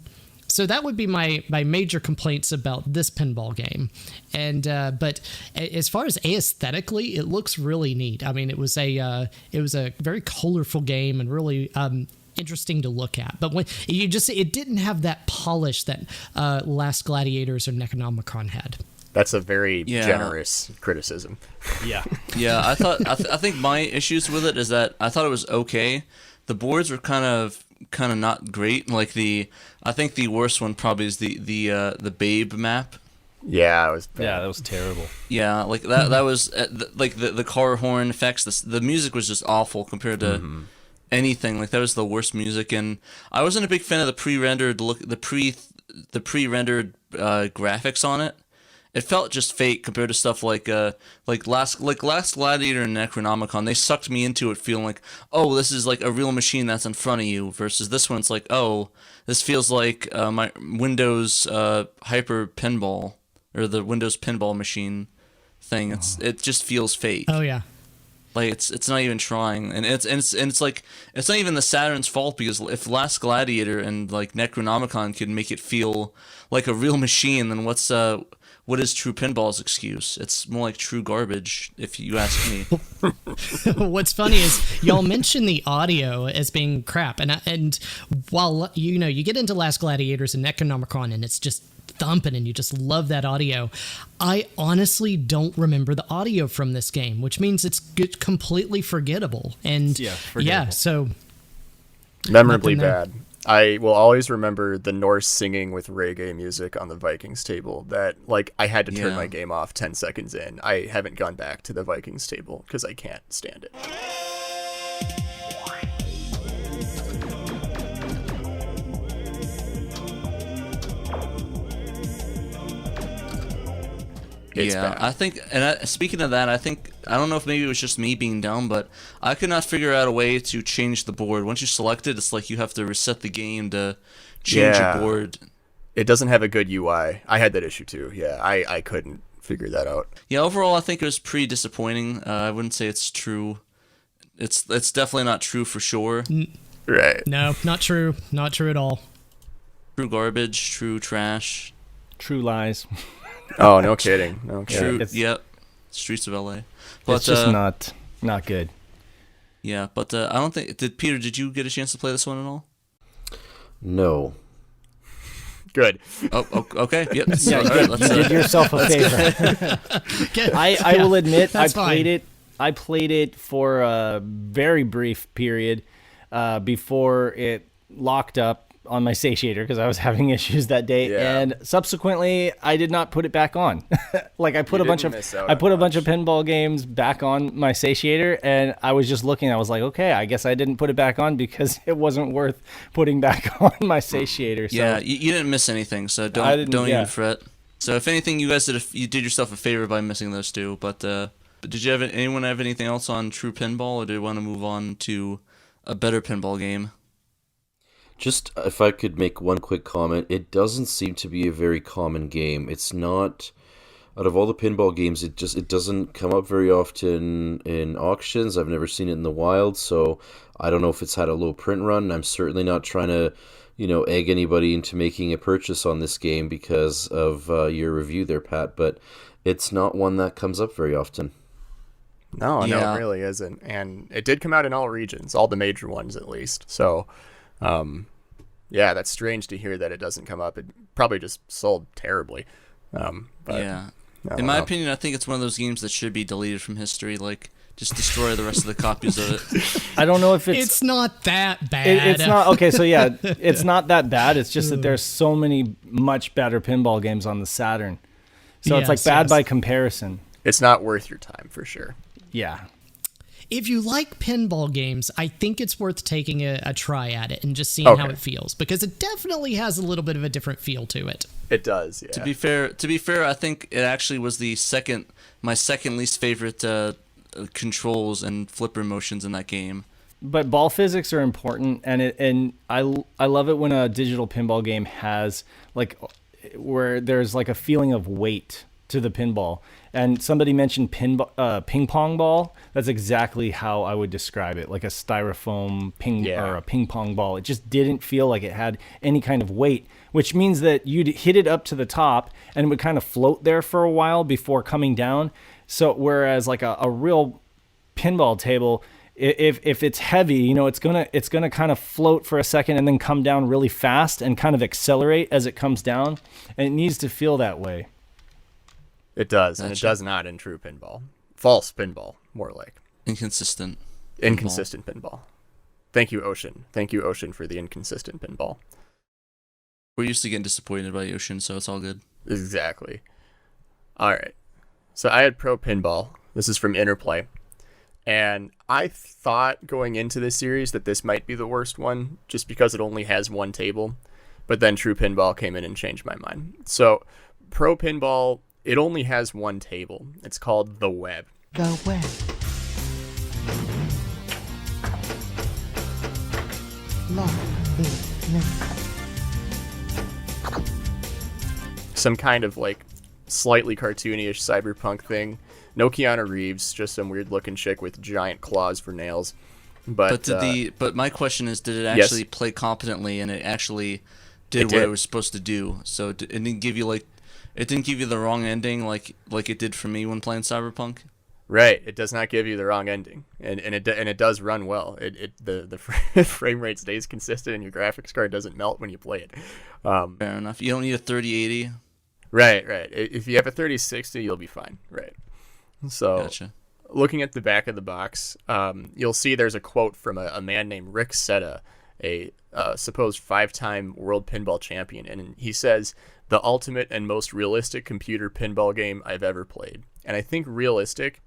F: that would be my major complaints about this pinball game. And but as far as aesthetically, it looks really neat. I mean, it was a very colorful game and really interesting to look at. But when it didn't have that polish that Last Gladiators or Necronomicon had.
D: That's a very generous criticism.
C: Yeah.
B: Yeah, I think my issues with it is that I thought it was okay. The boards were kind of not great. Like I think the worst one probably is the Babe map.
D: Yeah, it was bad.
C: Yeah, that was terrible.
B: Yeah, like that was like the car horn effects. The music was just awful compared to anything. Like that was the worst music, and I wasn't a big fan of the pre-rendered look, the pre-rendered graphics on it. It felt just fake compared to stuff like Last Gladiator and Necronomicon. They sucked me into it, feeling like, oh, this is like a real machine that's in front of you. Versus this one, it's like, oh, this feels like my Windows Hyper Pinball or the Windows Pinball machine thing. It just feels fake.
F: Oh yeah.
B: Like it's not even trying, and it's like it's not even the Saturn's fault, because if Last Gladiator and like Necronomicon could make it feel like a real machine, then what is True Pinball's excuse? It's more like true garbage, if you ask me.
F: What's funny is y'all mention the audio as being crap, and while you get into Last Gladiators and Necronomicon, and it's just thumping and you just love that audio, I honestly don't remember the audio from this game, which means it's completely forgettable. And so
D: memorably bad. I will always remember the Norse singing with reggae music on the Vikings table. That, like, I had to turn my game off 10 seconds in. I haven't gone back to the Vikings table because I can't stand it. It's bad.
B: I think, and speaking of that, I don't know if maybe it was just me being dumb, but I could not figure out a way to change the board. Once you select it, it's like you have to reset the game to change your board.
D: It doesn't have a good UI. I had that issue too. Yeah, I couldn't figure that out.
B: Yeah, overall, I think it was pretty disappointing. I wouldn't say it's true. It's definitely not true for sure.
D: Right.
F: No, not true. Not true at all.
B: True garbage, true trash.
C: True lies.
D: Oh, no kidding. No
B: True.
D: kidding.
B: Yep. Streets of LA. But,
C: it's just not good.
B: Yeah, but I don't think... Peter, did you get a chance to play this one at all?
E: No.
D: Good.
B: Oh, okay. Yep.
C: Yeah, you did yourself a favor. I will admit, I played it for a very brief period before it locked up on my satiator because I was having issues that day, and subsequently I did not put it back on. Like I put a bunch of pinball games back on my satiator, and I was just looking. I was like, okay, I guess I didn't put it back on because it wasn't worth putting back on my satiator. So.
B: Yeah, you didn't miss anything, so don't even fret. So if anything, you guys did yourself a favor by missing those two. But did anyone have anything else on True Pinball, or did you want to move on to a better pinball game?
E: Just if I could make one quick comment, it doesn't seem to be a very common game. It's not, out of all the pinball games, it doesn't come up very often in auctions. I've never seen it in the wild, so I don't know if it's had a low print run. I'm certainly not trying to, egg anybody into making a purchase on this game because of your review there, Pat, but it's not one that comes up very often.
D: No, it really isn't. And it did come out in all regions, all the major ones at least. So... that's strange to hear that it doesn't come up. It probably just sold terribly. But
B: In my opinion, I think it's one of those games that should be deleted from history. Like, just destroy the rest of the copies of it.
C: I don't know if
F: It's not that bad.
C: It's not okay. So yeah, it's not that bad. It's just that there's so many much better pinball games on the Saturn. So it's like bad by comparison.
D: It's not worth your time for sure.
C: Yeah.
F: If you like pinball games, I think it's worth taking a try at it and just seeing how it feels, because it definitely has a little bit of a different feel to it.
D: It does, yeah.
B: To be fair, I think it actually was my second least favorite controls and flipper motions in that game.
C: But ball physics are important, and I love it when a digital pinball game has like where there's like a feeling of weight to the pinball. And somebody mentioned ping pong ball. That's exactly how I would describe it, like a styrofoam or a ping pong ball. It just didn't feel like it had any kind of weight, which means that you'd hit it up to the top and it would kind of float there for a while before coming down. So whereas like a real pinball table, if it's heavy, you know, it's gonna kind of float for a second and then come down really fast and kind of accelerate as it comes down. And it needs to feel that way.
D: It does, and it does not in true pinball. False pinball, more like.
B: Inconsistent
D: pinball. Thank you, Ocean. Thank you, Ocean, for the inconsistent pinball.
B: We're used to getting disappointed by Ocean, so it's all good.
D: Exactly. All right. So I had Pro Pinball. This is from Interplay. And I thought going into this series that this might be the worst one, just because it only has one table. But then True Pinball came in and changed my mind. So Pro Pinball, it only has one table. It's called The Web.
H: The Web.
D: Some kind of like slightly cartoony-ish cyberpunk thing. No Keanu Reeves, just some weird looking chick with giant claws for nails. But
B: my question is, did it actually play competently, and it actually did what it was supposed to do? So it didn't give you the wrong ending like it did for me when playing Cyberpunk.
D: Right, it does not give you the wrong ending, and it does run well. The frame rate stays consistent, and your graphics card doesn't melt when you play it.
B: Fair enough. You don't need a 3080.
D: Right. If you have a 3060, you'll be fine. Right. So,
B: gotcha.
D: Looking at the back of the box, you'll see there's a quote from a man named Rick Setta, a supposed 5-time world pinball champion, and he says, "The ultimate and most realistic computer pinball game I've ever played." And I think realistic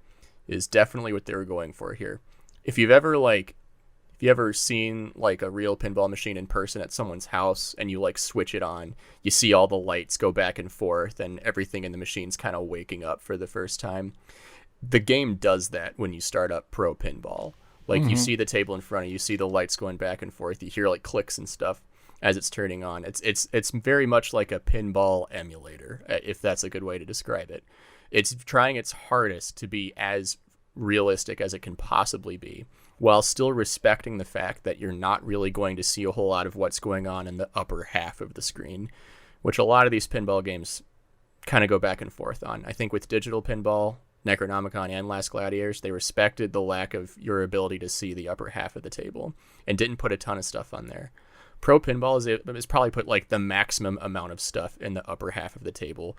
D: is definitely what they were going for here. If you've ever seen like a real pinball machine in person at someone's house and you like switch it on, you see all the lights go back and forth and everything in the machine's kind of waking up for the first time. The game does that when you start up Pro Pinball. Like you see the table in front of you, see the lights going back and forth, you hear like clicks and stuff as it's turning on. It's very much like a pinball emulator, if that's a good way to describe it. It's trying its hardest to be as realistic as it can possibly be, while still respecting the fact that you're not really going to see a whole lot of what's going on in the upper half of the screen, which a lot of these pinball games kind of go back and forth on. I think with Digital Pinball, Necronomicon, and Last Gladiators, they respected the lack of your ability to see the upper half of the table and didn't put a ton of stuff on there. Pro Pinball is probably put like the maximum amount of stuff in the upper half of the table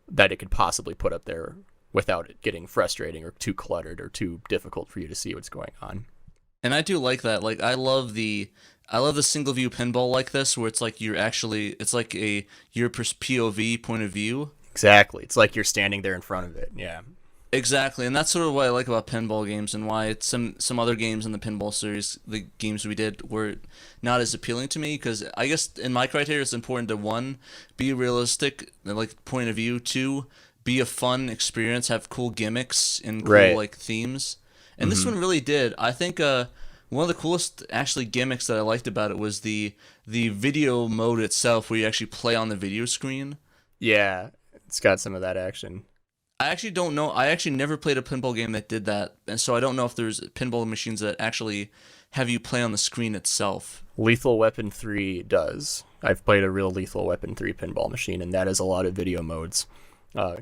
D: that it could possibly put up there without it getting frustrating or too cluttered or too difficult for you to see what's going on.
B: And I do like that. Like I love the single view pinball like this, where it's like your POV point of view.
D: Exactly. It's like you're standing there in front of it. Yeah.
B: Exactly, and that's sort of what I like about pinball games, and why it's some other games in the pinball series, the games we did, were not as appealing to me, because I guess in my criteria it's important to, 1, be realistic, like point of view, 2, be a fun experience, have cool gimmicks and cool like themes, and this one really did. I think one of the coolest actually gimmicks that I liked about it was the video mode itself, where you actually play on the video screen.
D: Yeah, it's got some of that action.
B: I actually don't know. I actually never played a pinball game that did that, and so I don't know if there's pinball machines that actually have you play on the screen itself.
D: Lethal Weapon 3 does. I've played a real Lethal Weapon 3 pinball machine, and that has a lot of video modes.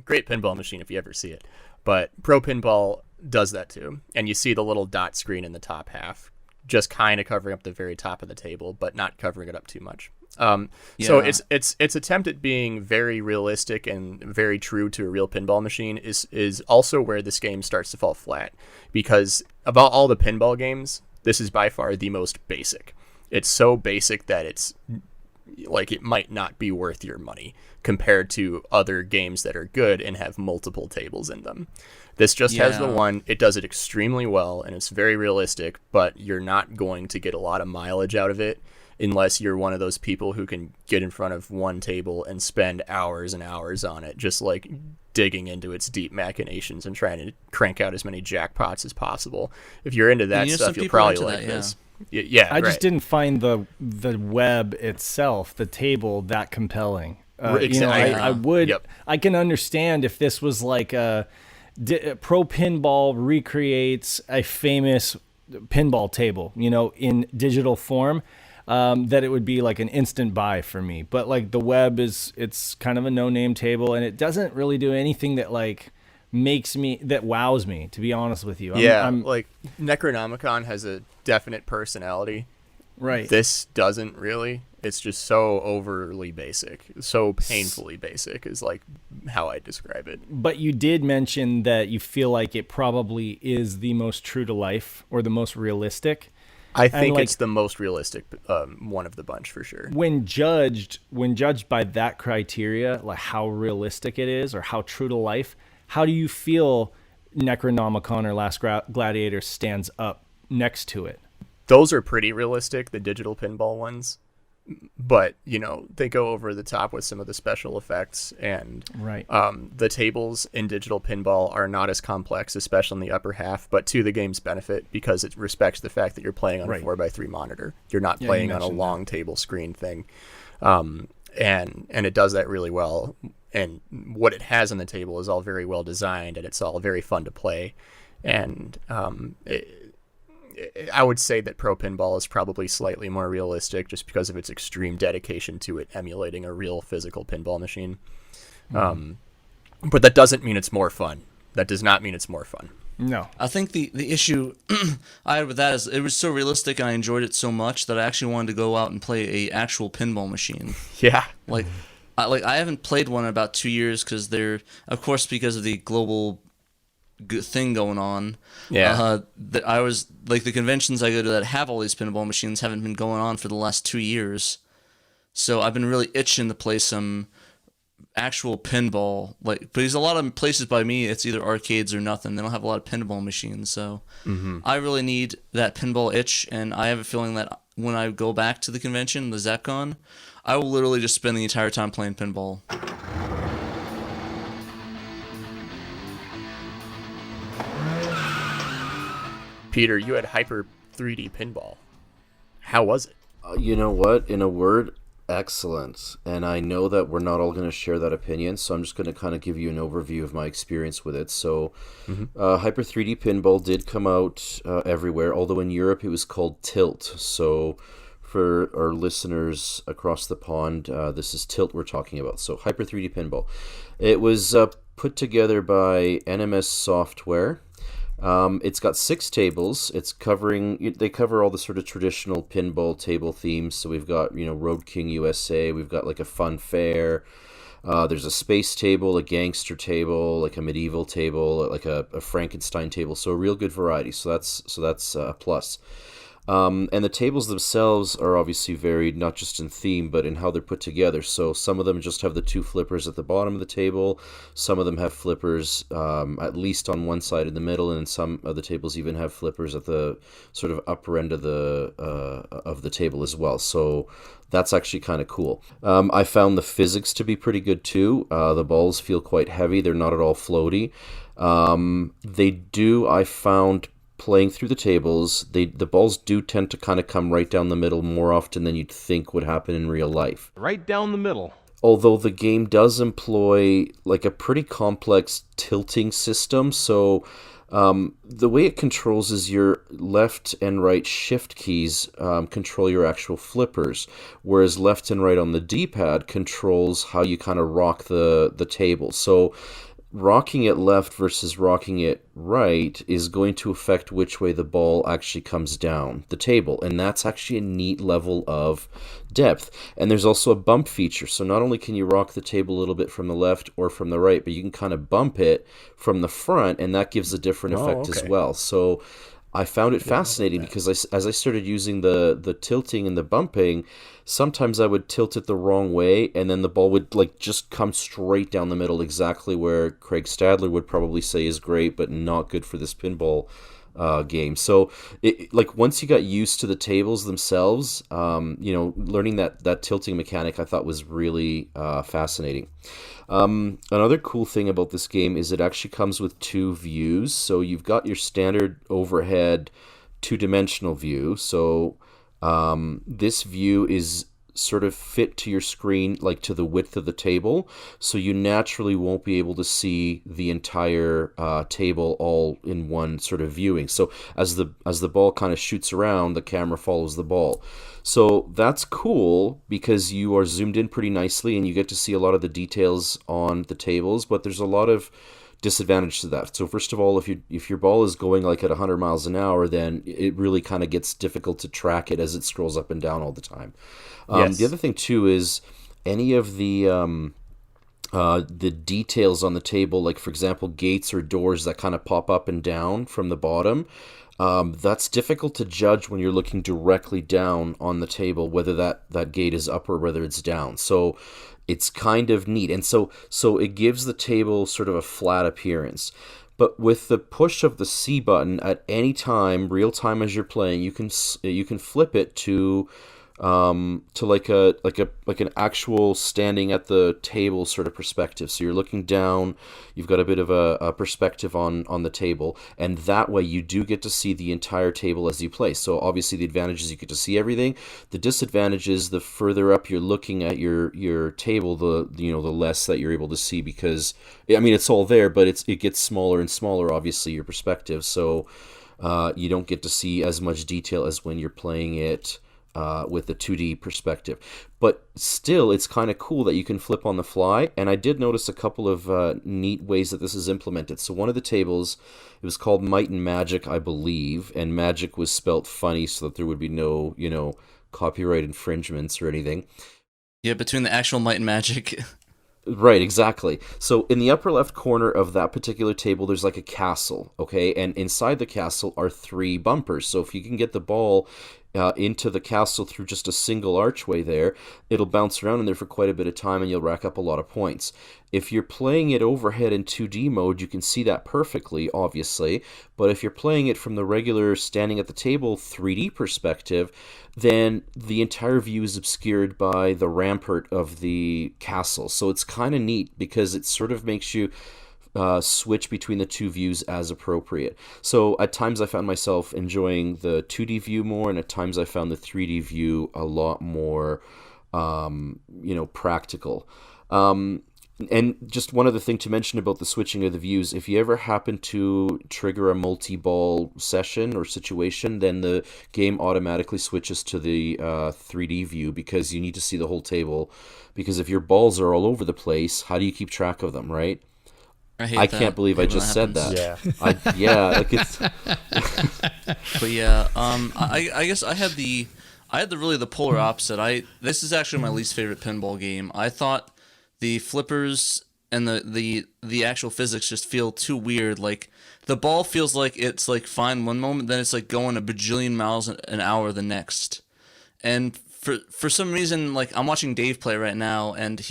D: Great pinball machine if you ever see it. But Pro Pinball does that too, and you see the little dot screen in the top half, just kind of covering up the very top of the table, but not covering it up too much. So
B: Yeah.
D: its attempt at being very realistic and very true to a real pinball machine is also where this game starts to fall flat, because about all the pinball games, this is by far the most basic. It's so basic that it's like it might not be worth your money compared to other games that are good and have multiple tables in them. This just has the
B: Yeah.
D: one. It does it extremely well, and it's very realistic, but you're not going to get a lot of mileage out of it unless you're one of those people who can get in front of one table and spend hours and hours on it, just like digging into its deep machinations and trying to crank out as many jackpots as possible. If you're into that
B: you know,
D: stuff,
B: some
D: you'll
B: people are
D: probably
B: into
D: like
B: that, yeah.
D: this. Yeah,
C: I just
D: right.
C: didn't find the web itself, the table, that compelling. You know,
D: Exactly.
C: I would,
D: Yep.
C: I can understand if this was like Pro Pinball recreates a famous pinball table, you know, in digital form, that it would be like an instant buy for me. But like the web it's kind of a no-name table, and it doesn't really do anything that like that wows me, to be honest with you. I'm
D: like Necronomicon has a definite personality.
C: right.
D: This doesn't really. It's just so overly basic, so painfully basic is like how I describe it.
C: But you did mention that you feel like it probably is the most true to life or the most realistic.
D: I think
C: like-
D: it's the most realistic one of the bunch for sure.
C: When judged by that criteria, like how realistic it is or how true to life, how do you feel Necronomicon or Last Gladiator stands up next to it?
D: Those are pretty realistic, the digital pinball ones. But, you know, they go over the top with some of the special effects, and
C: Right.
D: the tables in digital pinball are not as complex, especially in the upper half, but to the game's benefit, because it respects the fact that you're playing on
C: Right.
D: a 4x3 monitor. You're not
C: Yeah, you
D: playing on a
C: mentioned
D: long table screen thing. And it does that really well. And what it has on the table is all very well designed, and it's all very fun to play. And I would say that Pro Pinball is probably slightly more realistic just because of its extreme dedication to it emulating a real physical pinball machine. But that doesn't mean it's more fun. That does not mean it's more fun.
C: No.
B: I think the issue I had with that is it was so realistic and I enjoyed it so much that I actually wanted to go out and play a actual pinball machine.
D: Yeah.
B: Like I haven't played one in about 2 years because they're, of course, because of the global thing going on.
D: Yeah.
B: That I was like the conventions I go to that have all these pinball machines haven't been going on for the last 2 years. So I've been really itching to play some actual pinball, like, because a lot of places by me it's either arcades or nothing. They don't have a lot of pinball machines, so I really need that pinball itch, and I have a feeling that when I go back to the convention, the ZapCon, I will literally just spend the entire time playing pinball.
D: Peter, you had Hyper 3D Pinball. How was it?
E: You know what? In a word, excellent. And I know that we're not all going to share that opinion, so I'm just going to kind of give you an overview of my experience with it. So, Hyper 3D Pinball did come out everywhere, although in Europe it was called Tilt. So, for our listeners across the pond, this is Tilt we're talking about. So, Hyper 3D Pinball. It was put together by NMS Software. It's got 6 tables. They cover all the sort of traditional pinball table themes. So we've got, Road King USA. We've got like a fun fair. There's a space table, a gangster table, like a medieval table, like a Frankenstein table. So a real good variety. So that's a plus. And the tables themselves are obviously varied, not just in theme, but in how they're put together. So some of them just have the 2 flippers at the bottom of the table. Some of them have flippers at least on one side in the middle, and some of the tables even have flippers at the sort of upper end of the table as well. So that's actually kind of cool. I found the physics to be pretty good too. The balls feel quite heavy. They're not at all floaty. I found playing through the tables, the balls do tend to kind of come right down the middle more often than you'd think would happen in real life.
H: Right down the middle.
E: Although the game does employ like a pretty complex tilting system, so the way it controls is your left and right shift keys control your actual flippers, whereas left and right on the D-pad controls how you kind of rock the table. So rocking it left versus rocking it right is going to affect which way the ball actually comes down the table, and that's actually a neat level of depth. And there's also a bump feature, so not only can you rock the table a little bit from the left or from the right, but you can kind of bump it from the front, and that gives a different effect as well. So I found it fascinating because as I started using the tilting and the bumping, sometimes I would tilt it the wrong way, and then the ball would like just come straight down the middle, exactly where Craig Stadler would probably say is great, but not good for this pinball game. So, like once you got used to the tables themselves, learning that tilting mechanic I thought was really fascinating. Another cool thing about this game is it actually comes with 2 views. So you've got your standard overhead 2-dimensional view. So this view is sort of fit to your screen, like to the width of the table, so you naturally won't be able to see the entire table all in one sort of viewing. So as the ball kind of shoots around, the camera follows the ball. So that's cool because you are zoomed in pretty nicely and you get to see a lot of the details on the tables, but there's a lot of disadvantage to that. So first of all, if your ball is going like at 100 miles an hour, then it really kind of gets difficult to track it as it scrolls up and down all the time. Yes. The other thing too is any of the details on the table, like for example gates or doors that kind of pop up and down from the bottom, that's difficult to judge when you're looking directly down on the table, whether that gate is up or whether it's down. So it's kind of neat, and so it gives the table sort of a flat appearance. But with the push of the C button at any time, real time as you're playing, you can flip it to like an actual standing at the table sort of perspective. So you're looking down, you've got a bit of a perspective on the table, and that way you do get to see the entire table as you play. So obviously the advantage is you get to see everything. The disadvantage is the further up you're looking at your table, the less that you're able to see, because I mean it's all there, but it gets smaller and smaller, obviously, your perspective. So you don't get to see as much detail as when you're playing it with the 2D perspective. But still, it's kind of cool that you can flip on the fly, and I did notice a couple of neat ways that this is implemented. So one of the tables, it was called Might and Magic, I believe, and magic was spelt funny so that there would be no, copyright infringements or anything.
B: Yeah, between the actual Might and Magic.
E: Right, exactly. So in the upper left corner of that particular table, there's like a castle, okay? And inside the castle are 3 bumpers. So if you can get the ball into the castle through just a single archway there, it'll bounce around in there for quite a bit of time and you'll rack up a lot of points. If you're playing it overhead in 2D mode, you can see that perfectly, obviously. But if you're playing it from the regular standing at the table 3D perspective, then the entire view is obscured by the rampart of the castle. So it's kind of neat because it sort of makes you switch between the 2 views as appropriate. So at times I found myself enjoying the 2D view more, and at times I found the 3D view a lot more, practical. And just one other thing to mention about the switching of the views, if you ever happen to trigger a multi-ball session or situation, then the game automatically switches to the 3D view because you need to see the whole table. Because if your balls are all over the place, how do you keep track of them, right? I can't believe I just said that.
B: But yeah, I guess I had the polar opposite. This is actually my least favorite pinball game. I thought the flippers and the actual physics just feel too weird. Like the ball feels like it's like fine one moment, then it's like going a bajillion miles an hour the next. And for some reason, like I'm watching Dave play right now, and it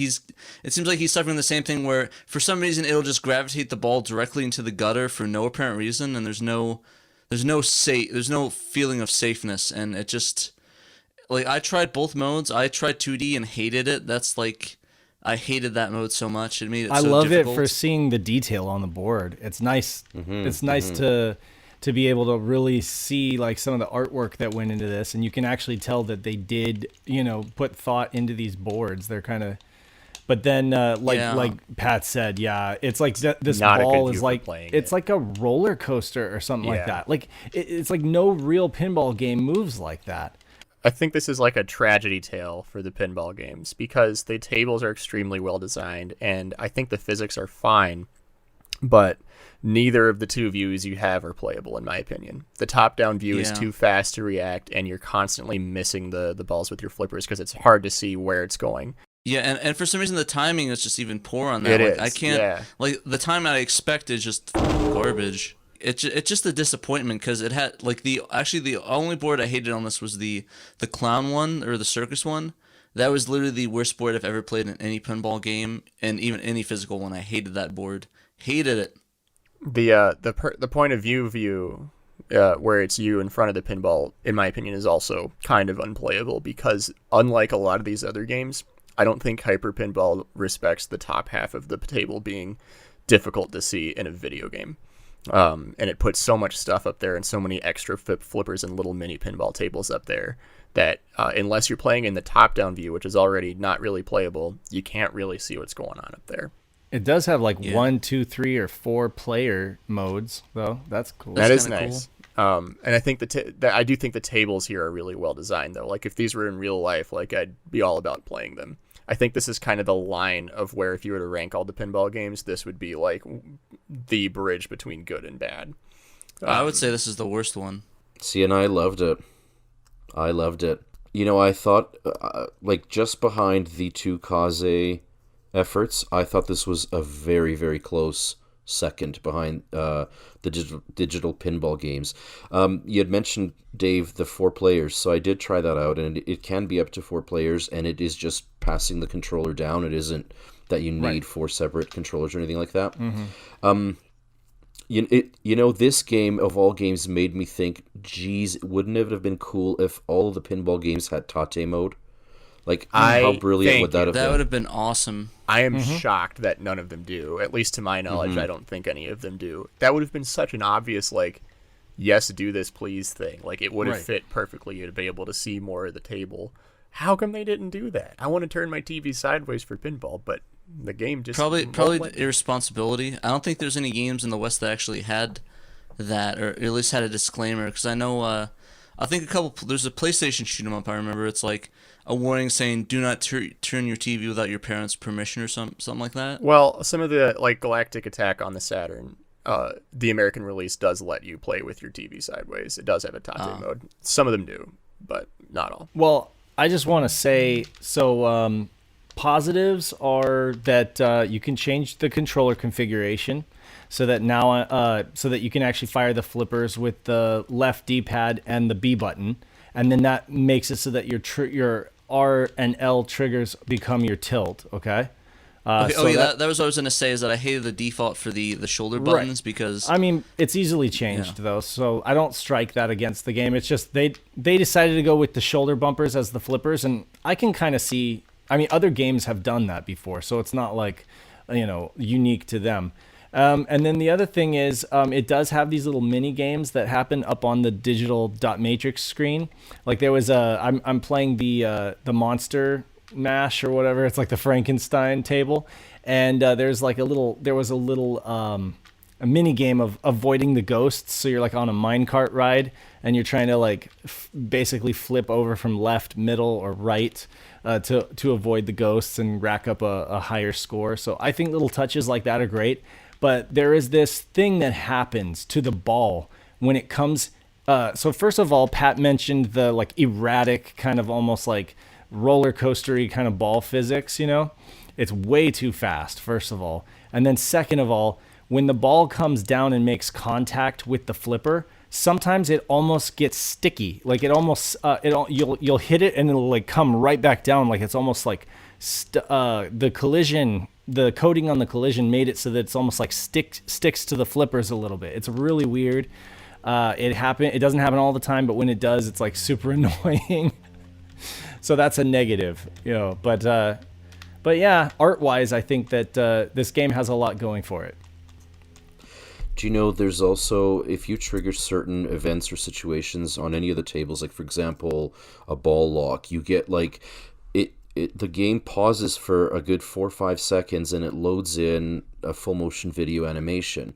B: seems like he's suffering the same thing where for some reason it'll just gravitate the ball directly into the gutter for no apparent reason, and there's no feeling of safeness, and it just like I tried both modes. I tried 2D and hated it. That's like I hated that mode so much. It made it so difficult. I love
C: it for seeing the detail on the board. It's nice. Mm-hmm, it's nice to be able to really see like some of the artwork that went into this, and you can actually tell that they did, put thought into these boards. They're kind of, but then like Pat said, it's like this
D: Not
C: ball is like it's like a roller coaster or something like that. Like it's like no real pinball game moves like that.
D: I think this is like a tragedy tale for the pinball games because the tables are extremely well designed, and I think the physics are fine. but neither of the two views you have are playable, in my opinion. The top-down view is too fast to react, and you're constantly missing the balls with your flippers because it's hard to see where it's going.
B: Yeah, and for some reason the timing is just even poor on that.
D: It
B: Like,
D: is,
B: I can't like the time I expect is just garbage. It's just a disappointment because it had like the only board I hated on this was the clown one or the circus one. That was literally the worst board I've ever played in any pinball game, and even any physical one. I hated that board. Hated it.
D: The point of view where it's you in front of the pinball, in my opinion, is also kind of unplayable because unlike a lot of these other games, I don't think Hyper Pinball respects the top half of the table being difficult to see in a video game. And it puts so much stuff up there and so many extra flippers and little mini pinball tables up there that unless you're playing in the top-down view, which is already not really playable, you can't really see what's going on up there.
C: It does have like 1, 2, 3, or 4 player modes, though. That's cool.
D: That is
B: kinda
D: nice. And I think I do think the tables here are really well designed, though. Like if these were in real life, like I'd be all about playing them. I think this is kind of the line of where if you were to rank all the pinball games, this would be like the bridge between good and bad.
B: I would say this is the worst one.
E: See, and I loved it. You know, I thought, like, just behind the two Kaze efforts, I thought this was a very, very close second behind the digital pinball games. You had mentioned, Dave, the 4 players, so I did try that out, and it can be up to 4 players, and it is just passing the controller down. It isn't that you need 4 separate controllers or anything like that. Mm-hmm. You know, this game of all games made me think, geez, wouldn't it have been cool if all of the pinball games had Tate mode? Like, how brilliant would that have been?
B: That would have been awesome.
D: I am shocked that none of them do. At least to my knowledge, I don't think any of them do. That would have been such an obvious, like, yes, do this, please thing. Like, it would have fit perfectly. You'd be able to see more of the table. How come they didn't do that? I want to turn my TV sideways for pinball, but the game just...
B: Probably irresponsibility. I don't think there's any games in the West that actually had that, or at least had a disclaimer, because I know... I think there's a PlayStation shoot 'em up, I remember. It's like a warning saying, do not turn your TV without your parents' permission or something like that.
D: Well, some of the, like Galactic Attack on the Saturn, the American release does let you play with your TV sideways. It does have a Tate mode. Some of them do, but not all.
C: Well, I just want to say, so positives are that you can change the controller configuration so that now so that you can actually fire the flippers with the left D-pad and the B button, and then that makes it so that your R and L triggers become your tilt. Okay.
B: So that was what I was going to say, is that I hated the default for the shoulder buttons because...
C: I mean, it's easily changed, though, so I don't strike that against the game. It's just they decided to go with the shoulder bumpers as the flippers, and I can kind of see... I mean, other games have done that before, so it's not like, unique to them. And then the other thing is it does have these little mini games that happen up on the digital dot matrix screen. Like there was I'm playing the monster mash or whatever. It's like the Frankenstein table, and there was a little a mini game of avoiding the ghosts. So you're like on a minecart ride, and you're trying to like basically flip over from left, middle, or right to avoid the ghosts and rack up a higher score. So I think little touches like that are great. But there is this thing that happens to the ball when it comes. So first of all, Pat mentioned the like erratic kind of almost like roller coastery kind of ball physics. It's way too fast, first of all, and then second of all, when the ball comes down and makes contact with the flipper, sometimes it almost gets sticky. Like it almost you'll hit it and it'll like come right back down. Like it's almost like the collision. The coating on the collision made it so that it's almost like sticks to the flippers a little bit. It's really weird. It doesn't happen all the time, but when it does, it's like super annoying. So that's a negative, But yeah, art-wise, I think that this game has a lot going for it.
E: Do you know there's also, if you trigger certain events or situations on any of the tables, like for example, a ball lock, you get like the game pauses for a good 4 or 5 seconds and it loads in a full motion video animation.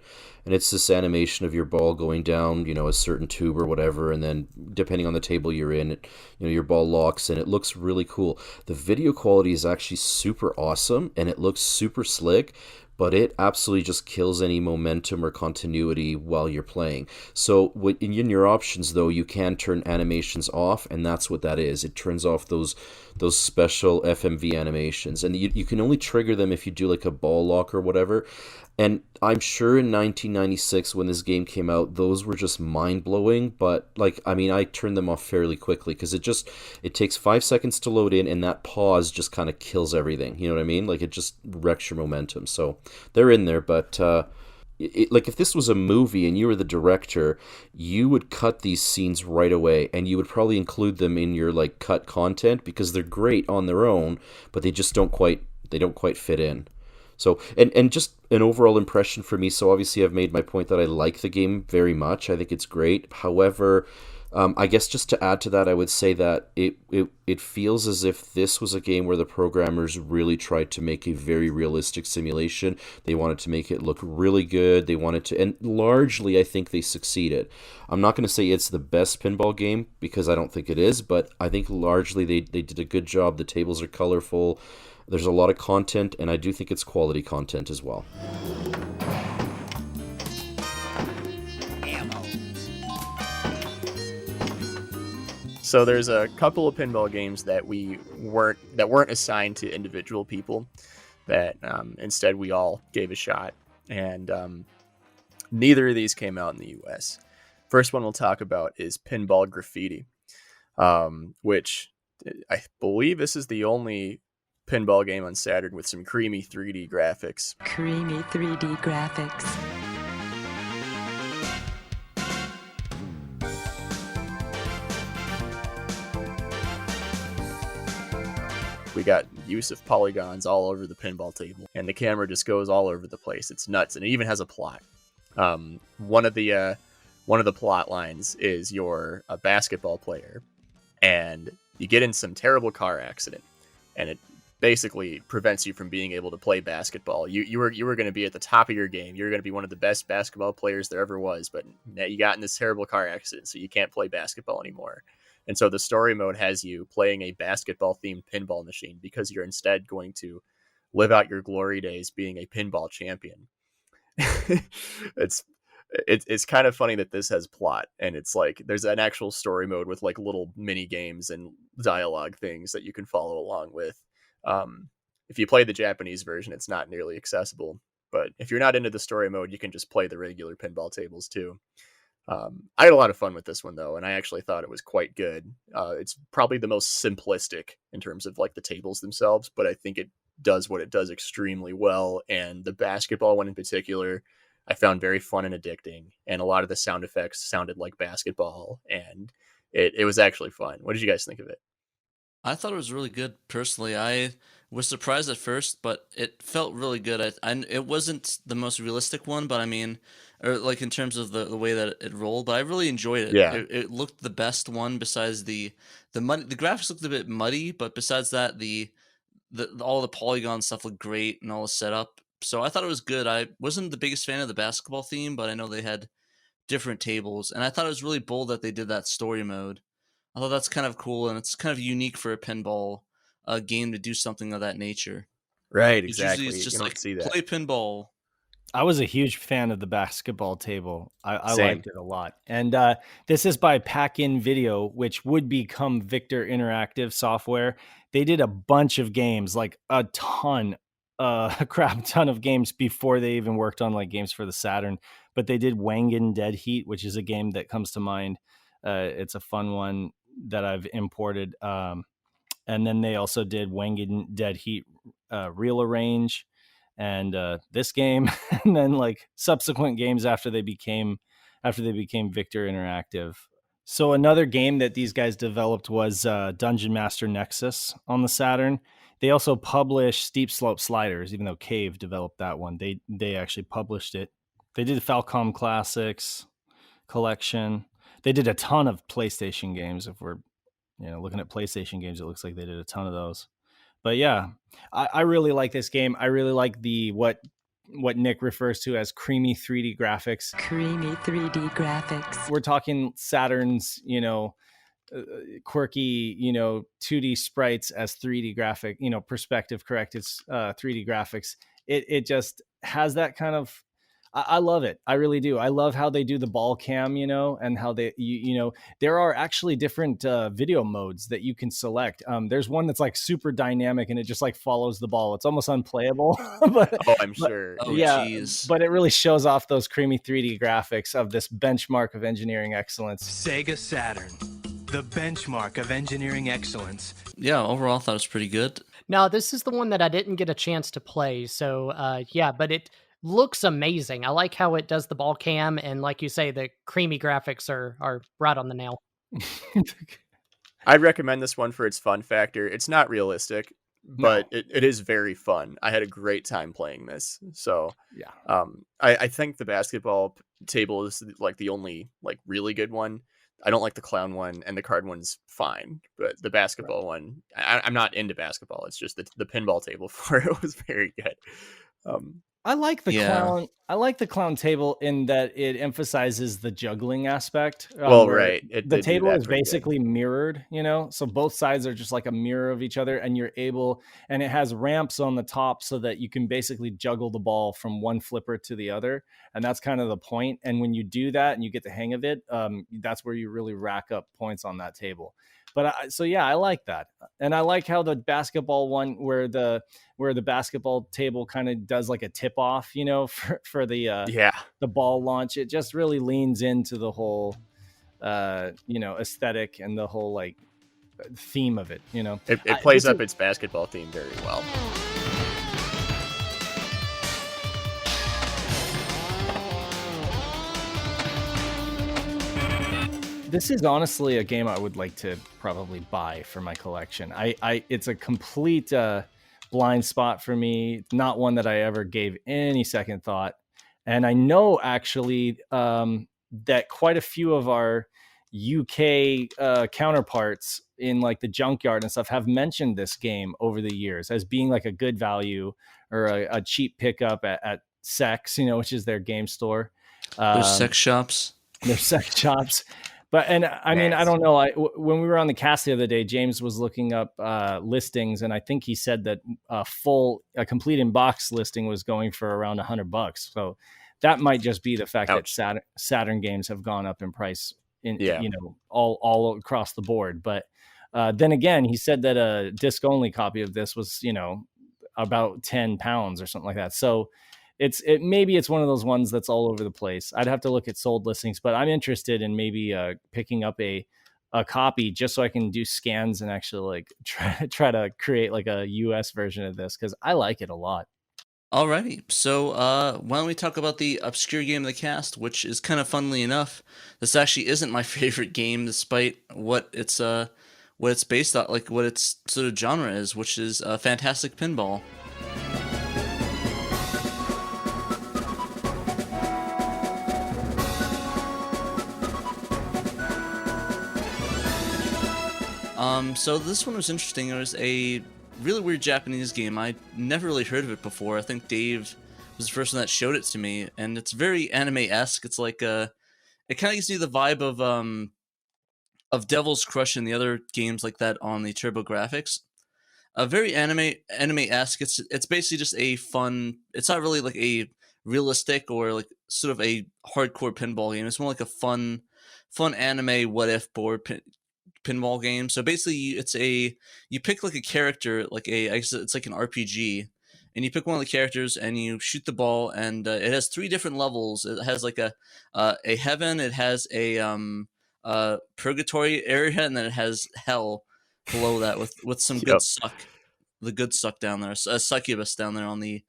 E: and it's this animation of your ball going down, a certain tube or whatever, and then depending on the table you're in, your ball locks, and it looks really cool. The video quality is actually super awesome, and it looks super slick, but it absolutely just kills any momentum or continuity while you're playing. So in your options, though, you can turn animations off, and that's what that is. It turns off those special FMV animations, and you can only trigger them if you do like a ball lock or whatever. And I'm sure in 1996 when this game came out, those were just mind-blowing, but I turned them off fairly quickly because it takes 5 seconds to load in, and that pause just kind of kills everything. You know what I mean? Like, it just wrecks your momentum. So they're in there, but if this was a movie and you were the director, you would cut these scenes right away, and you would probably include them in your cut content because they're great on their own, but they just don't quite fit in. So, and just an overall impression for me, so obviously I've made my point that I like the game very much. I think it's great. However, I guess just to add to that, I would say that it feels as if this was a game where the programmers really tried to make a very realistic simulation. They wanted to make it look really good. They wanted to, and largely I think they succeeded. I'm not going to say it's the best pinball game because I don't think it is, but I think largely they did a good job. The tables are colorful. There's a lot of content, and I do think it's quality content as well.
D: So there's a couple of pinball games that weren't assigned to individual people, that instead we all gave a shot, and neither of these came out in the U.S. First one we'll talk about is Pinball Graffiti, which I believe this is the only pinball game on Saturn with some creamy 3D graphics.
H: Creamy 3D graphics.
D: We got use of polygons all over the pinball table, and the camera just goes all over the place. It's nuts, and it even has a plot. One of the plot lines is you're a basketball player, and you get in some terrible car accident, and it basically prevents you from being able to play basketball. You were going to be at the top of your game. You're going to be one of the best basketball players there ever was, but now you got in this terrible car accident, so you can't play basketball anymore. And so the story mode has you playing a basketball-themed pinball machine because you're instead going to live out your glory days being a pinball champion. It's kind of funny that this has plot, and it's like there's an actual story mode with like little mini games and dialogue things that you can follow along with. If you play the Japanese version, it's not nearly accessible, but if you're not into the story mode, you can just play the regular pinball tables too. I had a lot of fun with this one though, and I actually thought it was quite good. It's probably the most simplistic in terms of like the tables themselves, but I think it does what it does extremely well. And the basketball one in particular, I found very fun and addicting, and a lot of the sound effects sounded like basketball, and it was actually fun. What did you guys think of it?
B: I thought it was really good. Personally, I was surprised at first, but it felt really good. It wasn't the most realistic one, but I mean, or like in terms of the way that it rolled, but I really enjoyed it.
D: Yeah.
B: It looked the best one besides the muddy. The graphics looked a bit muddy, but besides that, the all the polygon stuff looked great and all the setup. So I thought it was good. I wasn't the biggest fan of the basketball theme, but I know they had different tables, and I thought it was really bold that they did that story mode. I thought that's kind of cool, and it's kind of unique for a pinball game to do something of that nature.
D: Right,
B: Because
D: exactly.
B: usually it's just
D: You don't
B: like
D: see that.
B: play pinball.
C: I was a huge fan of the basketball table. I
D: Same.
C: liked it a lot. And this is by Pack-In Video, which would become Victor Interactive Software. They did a bunch of games, like a ton, a crap ton of games before they even worked on like games for the Saturn. But they did Wangan Dead Heat, which is a game that comes to mind. It's a fun one that I've imported. And then they also did Wangan Dead Heat Real Arrange. And this game, and then like subsequent games after they became Victor Interactive. So another game that these guys developed was Dungeon Master Nexus on the Saturn. They also published Steep Slope Sliders, even though Cave developed that one. They actually published it. They did the Falcom Classics collection. They did a ton of PlayStation games. If we're looking at PlayStation games, it looks like they did a ton of those. But yeah, I really like this game. I really like what what Nick refers to as creamy 3D graphics.
H: Creamy 3D graphics.
C: We're talking Saturn's, quirky, 2D sprites as 3D graphic, perspective corrected 3D graphics. It just has that kind of, I love it. I really do. I love how they do the ball cam, and how they, there are actually different video modes that you can select. There's one that's like super dynamic and it just like follows the ball. It's almost unplayable, but
D: I'm sure.
B: Oh,
C: yeah,
B: geez.
C: but it really shows off those creamy 3D graphics of this benchmark of engineering excellence.
I: Sega Saturn, the benchmark of engineering excellence.
B: Yeah, overall, I thought it was pretty good.
J: No, this is the one that I didn't get a chance to play. So, yeah, but it looks amazing. I like how it does the ball cam, and like you say, the creamy graphics are right on the nail.
D: I'd recommend this one for its fun factor. It's not realistic, but it is very fun. I had a great time playing this. So
C: yeah,
D: I think the basketball table is like the only like really good one. I don't like the clown one, and the card one's fine, but the basketball one, I'm not into basketball. It's just the pinball table for it was very good.
C: I like the clown. I like the clown table in that it emphasizes the juggling aspect.
D: Right.
C: The table is basically mirrored, so both sides are just like a mirror of each other, and and it has ramps on the top so that you can basically juggle the ball from one flipper to the other. And that's kind of the point. And when you do that and you get the hang of it, that's where you really rack up points on that table. But I like that. And I like how the basketball one where the basketball table kind of does like a tip off, for the ball launch. It just really leans into the whole, aesthetic and the whole like theme of it,
D: It plays up its basketball theme very well.
C: This is honestly a game I would like to probably buy for my collection. It's a complete blind spot for me. Not one that I ever gave any second thought. And I know actually that quite a few of our UK counterparts in like the junkyard and stuff have mentioned this game over the years as being like a good value or a cheap pickup at Sex, which is their game store.
B: There's sex shops.
C: There's sex shops. But, and I mean, I don't know. When we were on the cast the other day, James was looking up listings, and I think he said that a complete in-box listing was going for around $100. So that might just be the fact that Saturn games have gone up in price all across the board. But then again, he said that a disc-only copy of this was, about £10 or something like that. So maybe it's one of those ones that's all over the place. I'd have to look at sold listings, but I'm interested in maybe picking up a copy just so I can do scans and actually like try to create like a US version of this because I like it a lot.
B: Alrighty, so why don't we talk about the obscure game of the cast, which is kind of funnily enough, this actually isn't my favorite game, despite what it's based on, like what its sort of genre is, which is Fantastic Pinball. So this one was interesting. It was a really weird Japanese game. I'd never really heard of it before. I think Dave was the first one that showed it to me, and it's very anime-esque. It's like it kind of gives you the vibe of Devil's Crush and the other games like that on the TurboGrafx. Very anime-esque. It's basically just a fun. It's not really like a realistic or like sort of a hardcore pinball game. It's more like a fun anime what if board pinball game. So basically you pick like a character, like I guess it's like an RPG, and you pick one of the characters and you shoot the ball, and it has 3 different levels. It has like a heaven, it has a purgatory area, and then it has hell below that with some good suck. The good suck down there, a succubus down there on the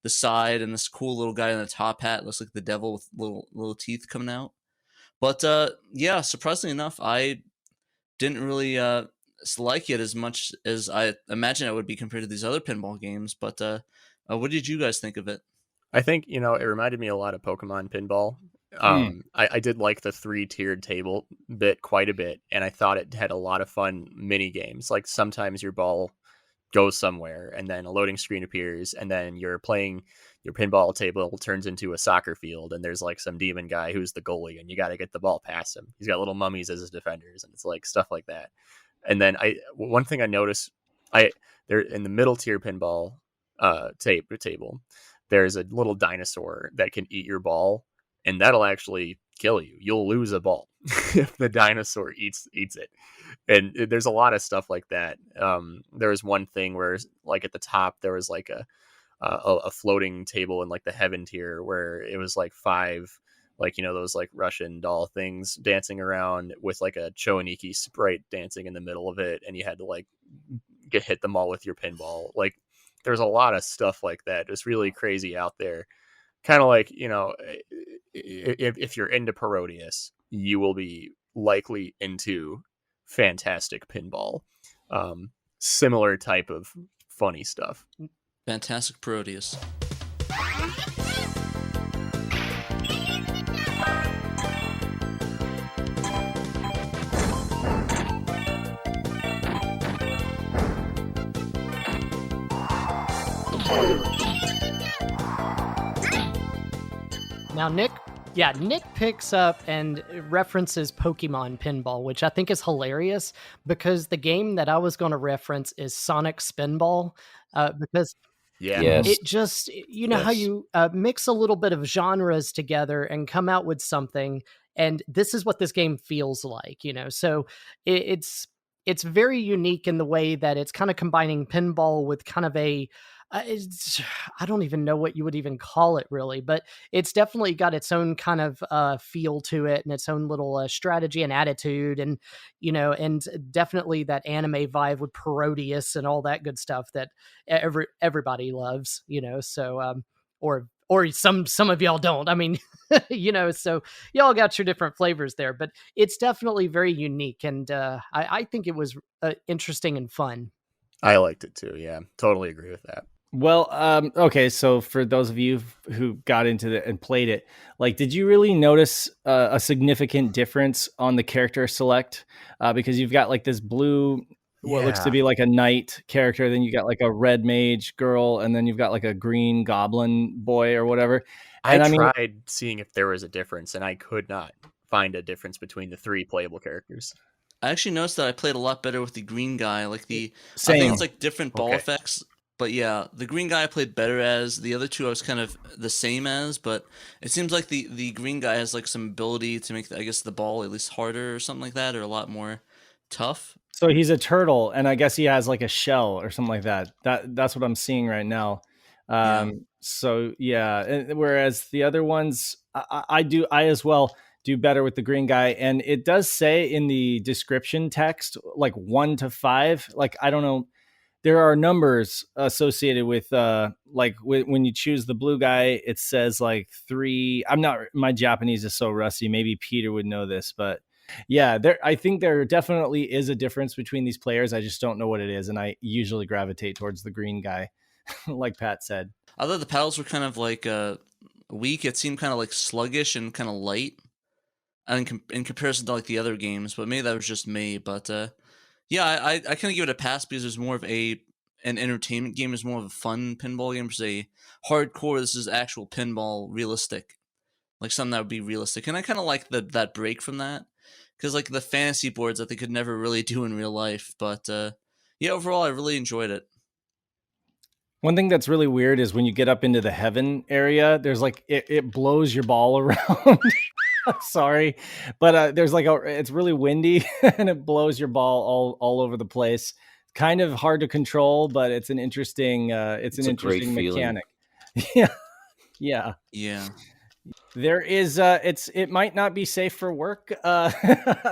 B: side, and this cool little guy in the top hat looks like the devil with little teeth coming out. But yeah, surprisingly enough, I didn't really like it as much as I imagine it would be compared to these other pinball games. But what did you guys think of it?
D: I think, it reminded me a lot of Pokemon Pinball. I did like the 3-tiered table bit quite a bit, and I thought it had a lot of fun mini games. Like sometimes your ball goes somewhere, and then a loading screen appears, and then you're playing your pinball table turns into a soccer field, and there's like some demon guy who's the goalie, and you got to get the ball past him. He's got little mummies as his defenders, and it's like stuff like that. And then one thing I noticed, there in the middle tier pinball table, there's a little dinosaur that can eat your ball, and that'll actually kill you. You'll lose a ball if the dinosaur eats it. And there's a lot of stuff like that. There was one thing where, like, at the top there was like a floating table in like the heaven tier where it was like 5, like, you know, those like Russian doll things dancing around with like a Choaniki sprite dancing in the middle of it, and you had to like hit them all with your pinball. Like, there's a lot of stuff like that. It's really crazy out there. Kind of like, you know, if you're into Parodius, you will be likely into Fantastic Pinball. Similar type of funny stuff.
B: Fantastic Parodius.
J: Now, Nick picks up and references Pokemon Pinball, which I think is hilarious because the game that I was going to reference is Sonic Spinball, because it just, you know, how you mix a little bit of genres together and come out with something, and this is what this game feels like, you know. So it's very unique in the way that it's kind of combining pinball with kind of a I don't even know what you would even call it really, but it's definitely got its own kind of feel to it and its own little strategy and attitude, and, you know, and definitely that anime vibe with Parodius and all that good stuff that everybody loves, you know. So or some of y'all don't. I mean, you know, so y'all got your different flavors there, but it's definitely very unique, and I think it was interesting and fun.
D: I liked it too. Yeah, totally agree with that.
C: Well, okay, so for those of you who got into it and played it, like, did you really notice a significant difference on the character select? Because you've got like this blue, what looks to be like a knight character, then you got like a red mage girl, and then you've got like a green goblin boy or whatever. And
D: I tried seeing if there was a difference, and I could not find a difference between the 3 playable characters.
B: I actually noticed that I played a lot better with the green guy. Like I
C: Same.
B: think it's like different ball effects. But yeah, the green guy I played better as. The other 2 I was kind of the same as, but it seems like the green guy has like some ability to make, I guess, the ball at least harder or something like that, or a lot more tough.
C: So he's a turtle, and I guess he has like a shell or something like that. That's what I'm seeing right now. So yeah, whereas the other ones, I as well do better with the green guy, and it does say in the description text like 1 to 5. Like, I don't know. There are numbers associated with like when you choose the blue guy, it says like 3. My Japanese is so rusty. Maybe Peter would know this, but yeah, I think there definitely is a difference between these players. I just don't know what it is, and I usually gravitate towards the green guy, like Pat said.
B: I thought the paddles were kind of like weak. It seemed kind of like sluggish and kind of light, in comparison to like the other games. But maybe that was just me. But yeah, I kind of give it a pass because there's more of an entertainment game. Is more of a fun pinball game. It's a hardcore. This is actual pinball, realistic, like something that would be realistic. And I kind of like that break from that, because like the fantasy boards that they could never really do in real life. But yeah, overall, I really enjoyed it.
C: One thing that's really weird is when you get up into the heaven area, there's like it blows your ball around. I'm sorry, but there's like it's really windy and it blows your ball all over the place. Kind of hard to control, but it's an interesting interesting mechanic. Yeah. There is it might not be safe for work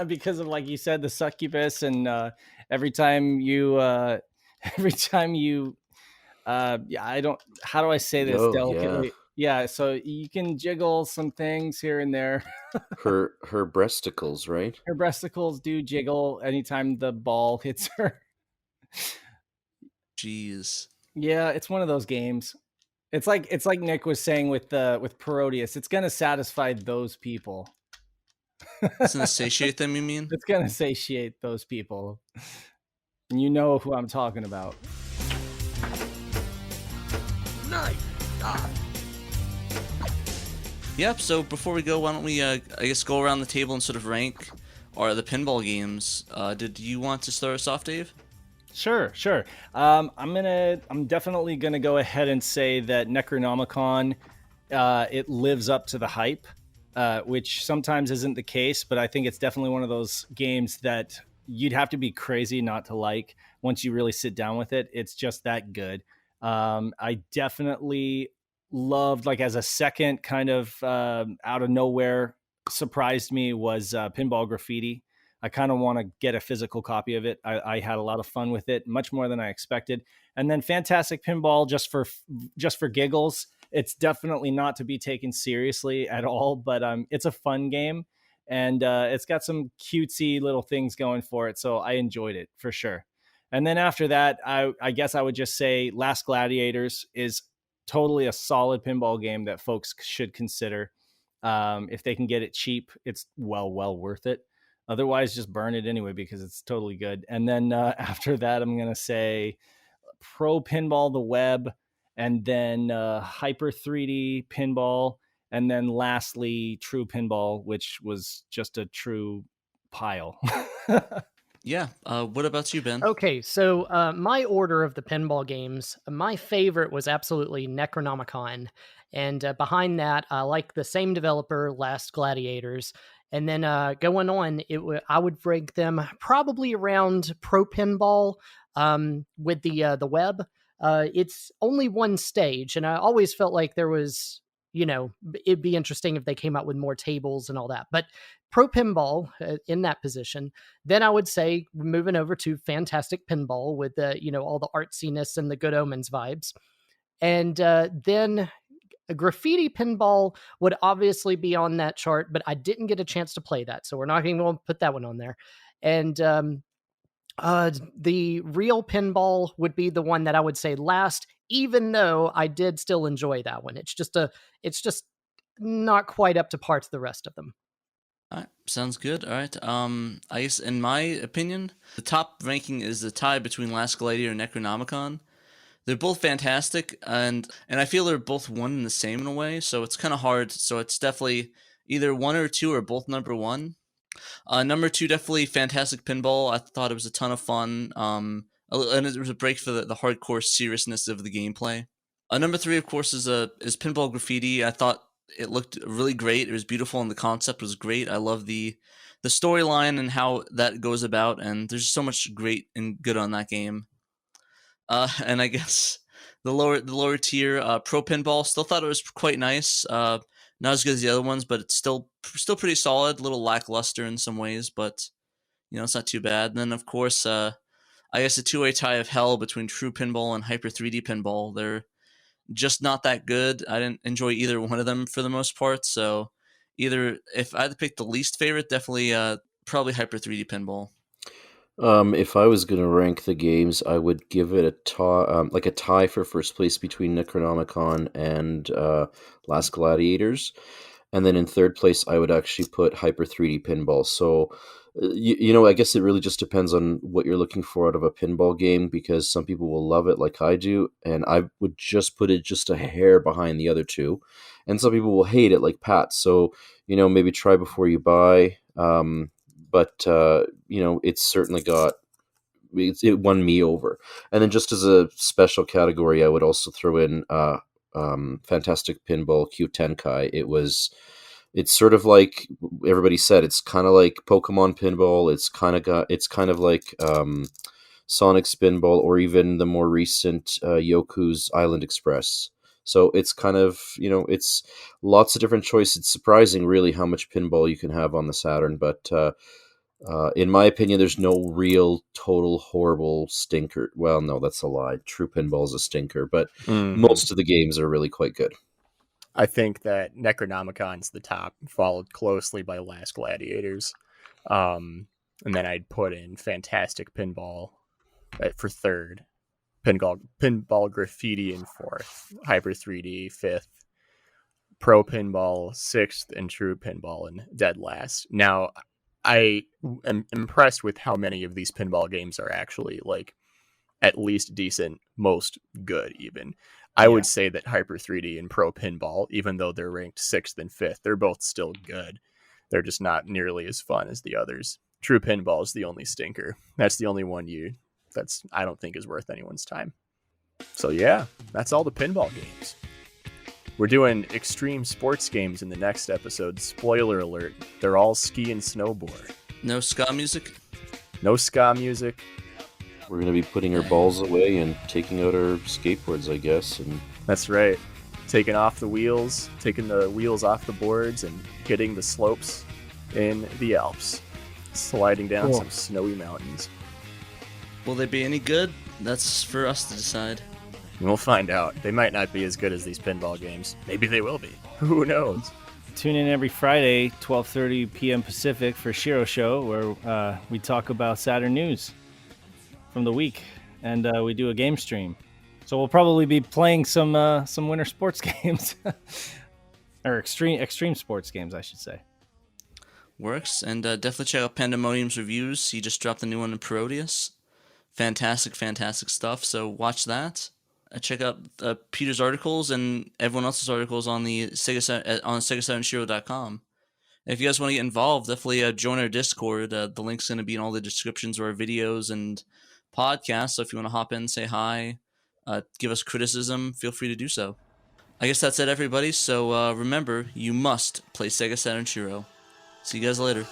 C: because of, like you said, the succubus, and every time you how do I say this delicately? Yeah, so you can jiggle some things here and there.
E: her breasticles, right?
C: Her breasticles do jiggle anytime the ball hits her.
B: Jeez.
C: Yeah, it's one of those games. It's like Nick was saying with Parodius. It's gonna satisfy those people.
B: It's gonna satiate them, you mean?
C: It's gonna satiate those people. And you know who I'm talking about.
B: Yep, so before we go, why don't we, I guess, go around the table and sort of rank the pinball games. Did you want to start us off, Dave?
C: Sure. I'm definitely gonna go ahead and say that Necronomicon, it lives up to the hype, which sometimes isn't the case, but I think it's definitely one of those games that you'd have to be crazy not to like once you really sit down with it. It's just that good. I definitely loved, like, as a second kind of out of nowhere surprised me was Pinball Graffiti. I kind of want to get a physical copy of it. I had a lot of fun with it, much more than I expected. And then Fantastic Pinball, just for giggles. It's definitely not to be taken seriously at all, but it's a fun game, and it's got some cutesy little things going for it. So I enjoyed it for sure. And then after that, I guess I would just say Last Gladiators is totally a solid pinball game that folks should consider. If they can get it cheap, it's well worth it. Otherwise, just burn it anyway because it's totally good. And then after that, I'm going to say Pro Pinball the Web, and then Hyper 3D Pinball, and then lastly True Pinball, which was just a true pile.
B: Yeah. What about you, Ben?
J: Okay, so my order of the pinball games, my favorite was absolutely Necronomicon. And behind that, I like the same developer, Last Gladiators. And then going on, I would rank them probably around Pro Pinball with the web. It's only one stage, and I always felt like there was, it'd be interesting if they came out with more tables and all that. But Pro Pinball in that position. Then I would say moving over to Fantastic Pinball with all the artsiness and the Good Omens vibes. And then Graffiti Pinball would obviously be on that chart, but I didn't get a chance to play that, so we're not even going to put that one on there. And the Real Pinball would be the one that I would say last, even though I did still enjoy that one. It's just not quite up to par to the rest of them.
B: All right, sounds good. All right. I guess in my opinion, the top ranking is the tie between Last Gladiator and Necronomicon. They're both fantastic, and I feel they're both one and the same in a way, so it's kind of hard. So it's definitely either one or two or both number one. Number two, definitely Fantastic Pinball. I thought it was a ton of fun, and it was a break for the hardcore seriousness of the gameplay. Number three, of course, is Pinball Graffiti. I thought it looked really great. It was beautiful, and the concept was great. I love the storyline and how that goes about, and there's so much great and good on that game. And I guess the lower tier, Pro Pinball, still thought it was quite nice. Not as good as the other ones, but it's still pretty solid. A little lackluster in some ways, but it's not too bad. And then of course, I guess a two-way tie of hell between True Pinball and Hyper 3D Pinball. They're just not that good. I didn't enjoy either one of them for the most part. So either, if I had to pick the least favorite, definitely probably Hyper 3D Pinball.
E: If I was going to rank the games, I would give it a tie for first place between Necronomicon and Last Gladiators. And then in third place, I would actually put Hyper 3D Pinball. So, I guess it really just depends on what you're looking for out of a pinball game, because some people will love it like I do, and I would just put it just a hair behind the other two. And some people will hate it like Pat. So, maybe try before you buy. But it's certainly it won me over. And then just as a special category, I would also throw in Fantastic Pinball Kyuutenkai. It's sort of like everybody said, it's kind of like Pokemon Pinball. It's kind of like Sonic Spinball, or even the more recent Yoku's Island Express. So it's kind of, it's lots of different choices. It's surprising, really, how much pinball you can have on the Saturn. But in my opinion, there's no real total horrible stinker. Well, no, that's a lie. True Pinball's a stinker, but most of the games are really quite good.
D: I think that Necronomicon's the top, followed closely by Last Gladiators. And then I'd put in Fantastic Pinball for third. Pinball Graffiti in fourth, Hyper 3D fifth, Pro Pinball sixth, and True Pinball in dead last. Now, I am impressed with how many of these pinball games are actually like at least decent, most good even. I would say that Hyper 3D and Pro Pinball, even though they're ranked 6th and 5th, they're both still good. They're just not nearly as fun as the others. True Pinball is the only stinker. That's the only one I don't think is worth anyone's time. So yeah, that's all the pinball games. We're doing extreme sports games in the next episode. Spoiler alert, they're all ski and snowboard.
B: No ska music?
D: No ska music.
E: We're going to be putting our balls away and taking out our skateboards, I guess. And
D: that's right. Taking off the wheels, taking the wheels off the boards, and hitting the slopes in the Alps. Sliding down some snowy mountains.
B: Will they be any good? That's for us to decide.
D: We'll find out. They might not be as good as these pinball games. Maybe they will be. Who knows?
C: Tune in every Friday, 12:30 p.m. Pacific for Shiro Show, where we talk about Saturn news from the week, and we do a game stream. So we'll probably be playing some winter sports games, or extreme sports games, I should say.
B: Works, and definitely check out Pandamonium's reviews. He just dropped a new one in Parodius. Fantastic stuff. So watch that. Check out Peter's articles and everyone else's articles on the SegaSaturnShiro.com. If you guys want to get involved, definitely join our Discord. The link's going to be in all the descriptions of our videos and podcasts. So if you want to hop in, say hi, give us criticism, feel free to do so. I guess that's it, everybody. So remember, you must play Sega Saturn Shiro. See you guys later.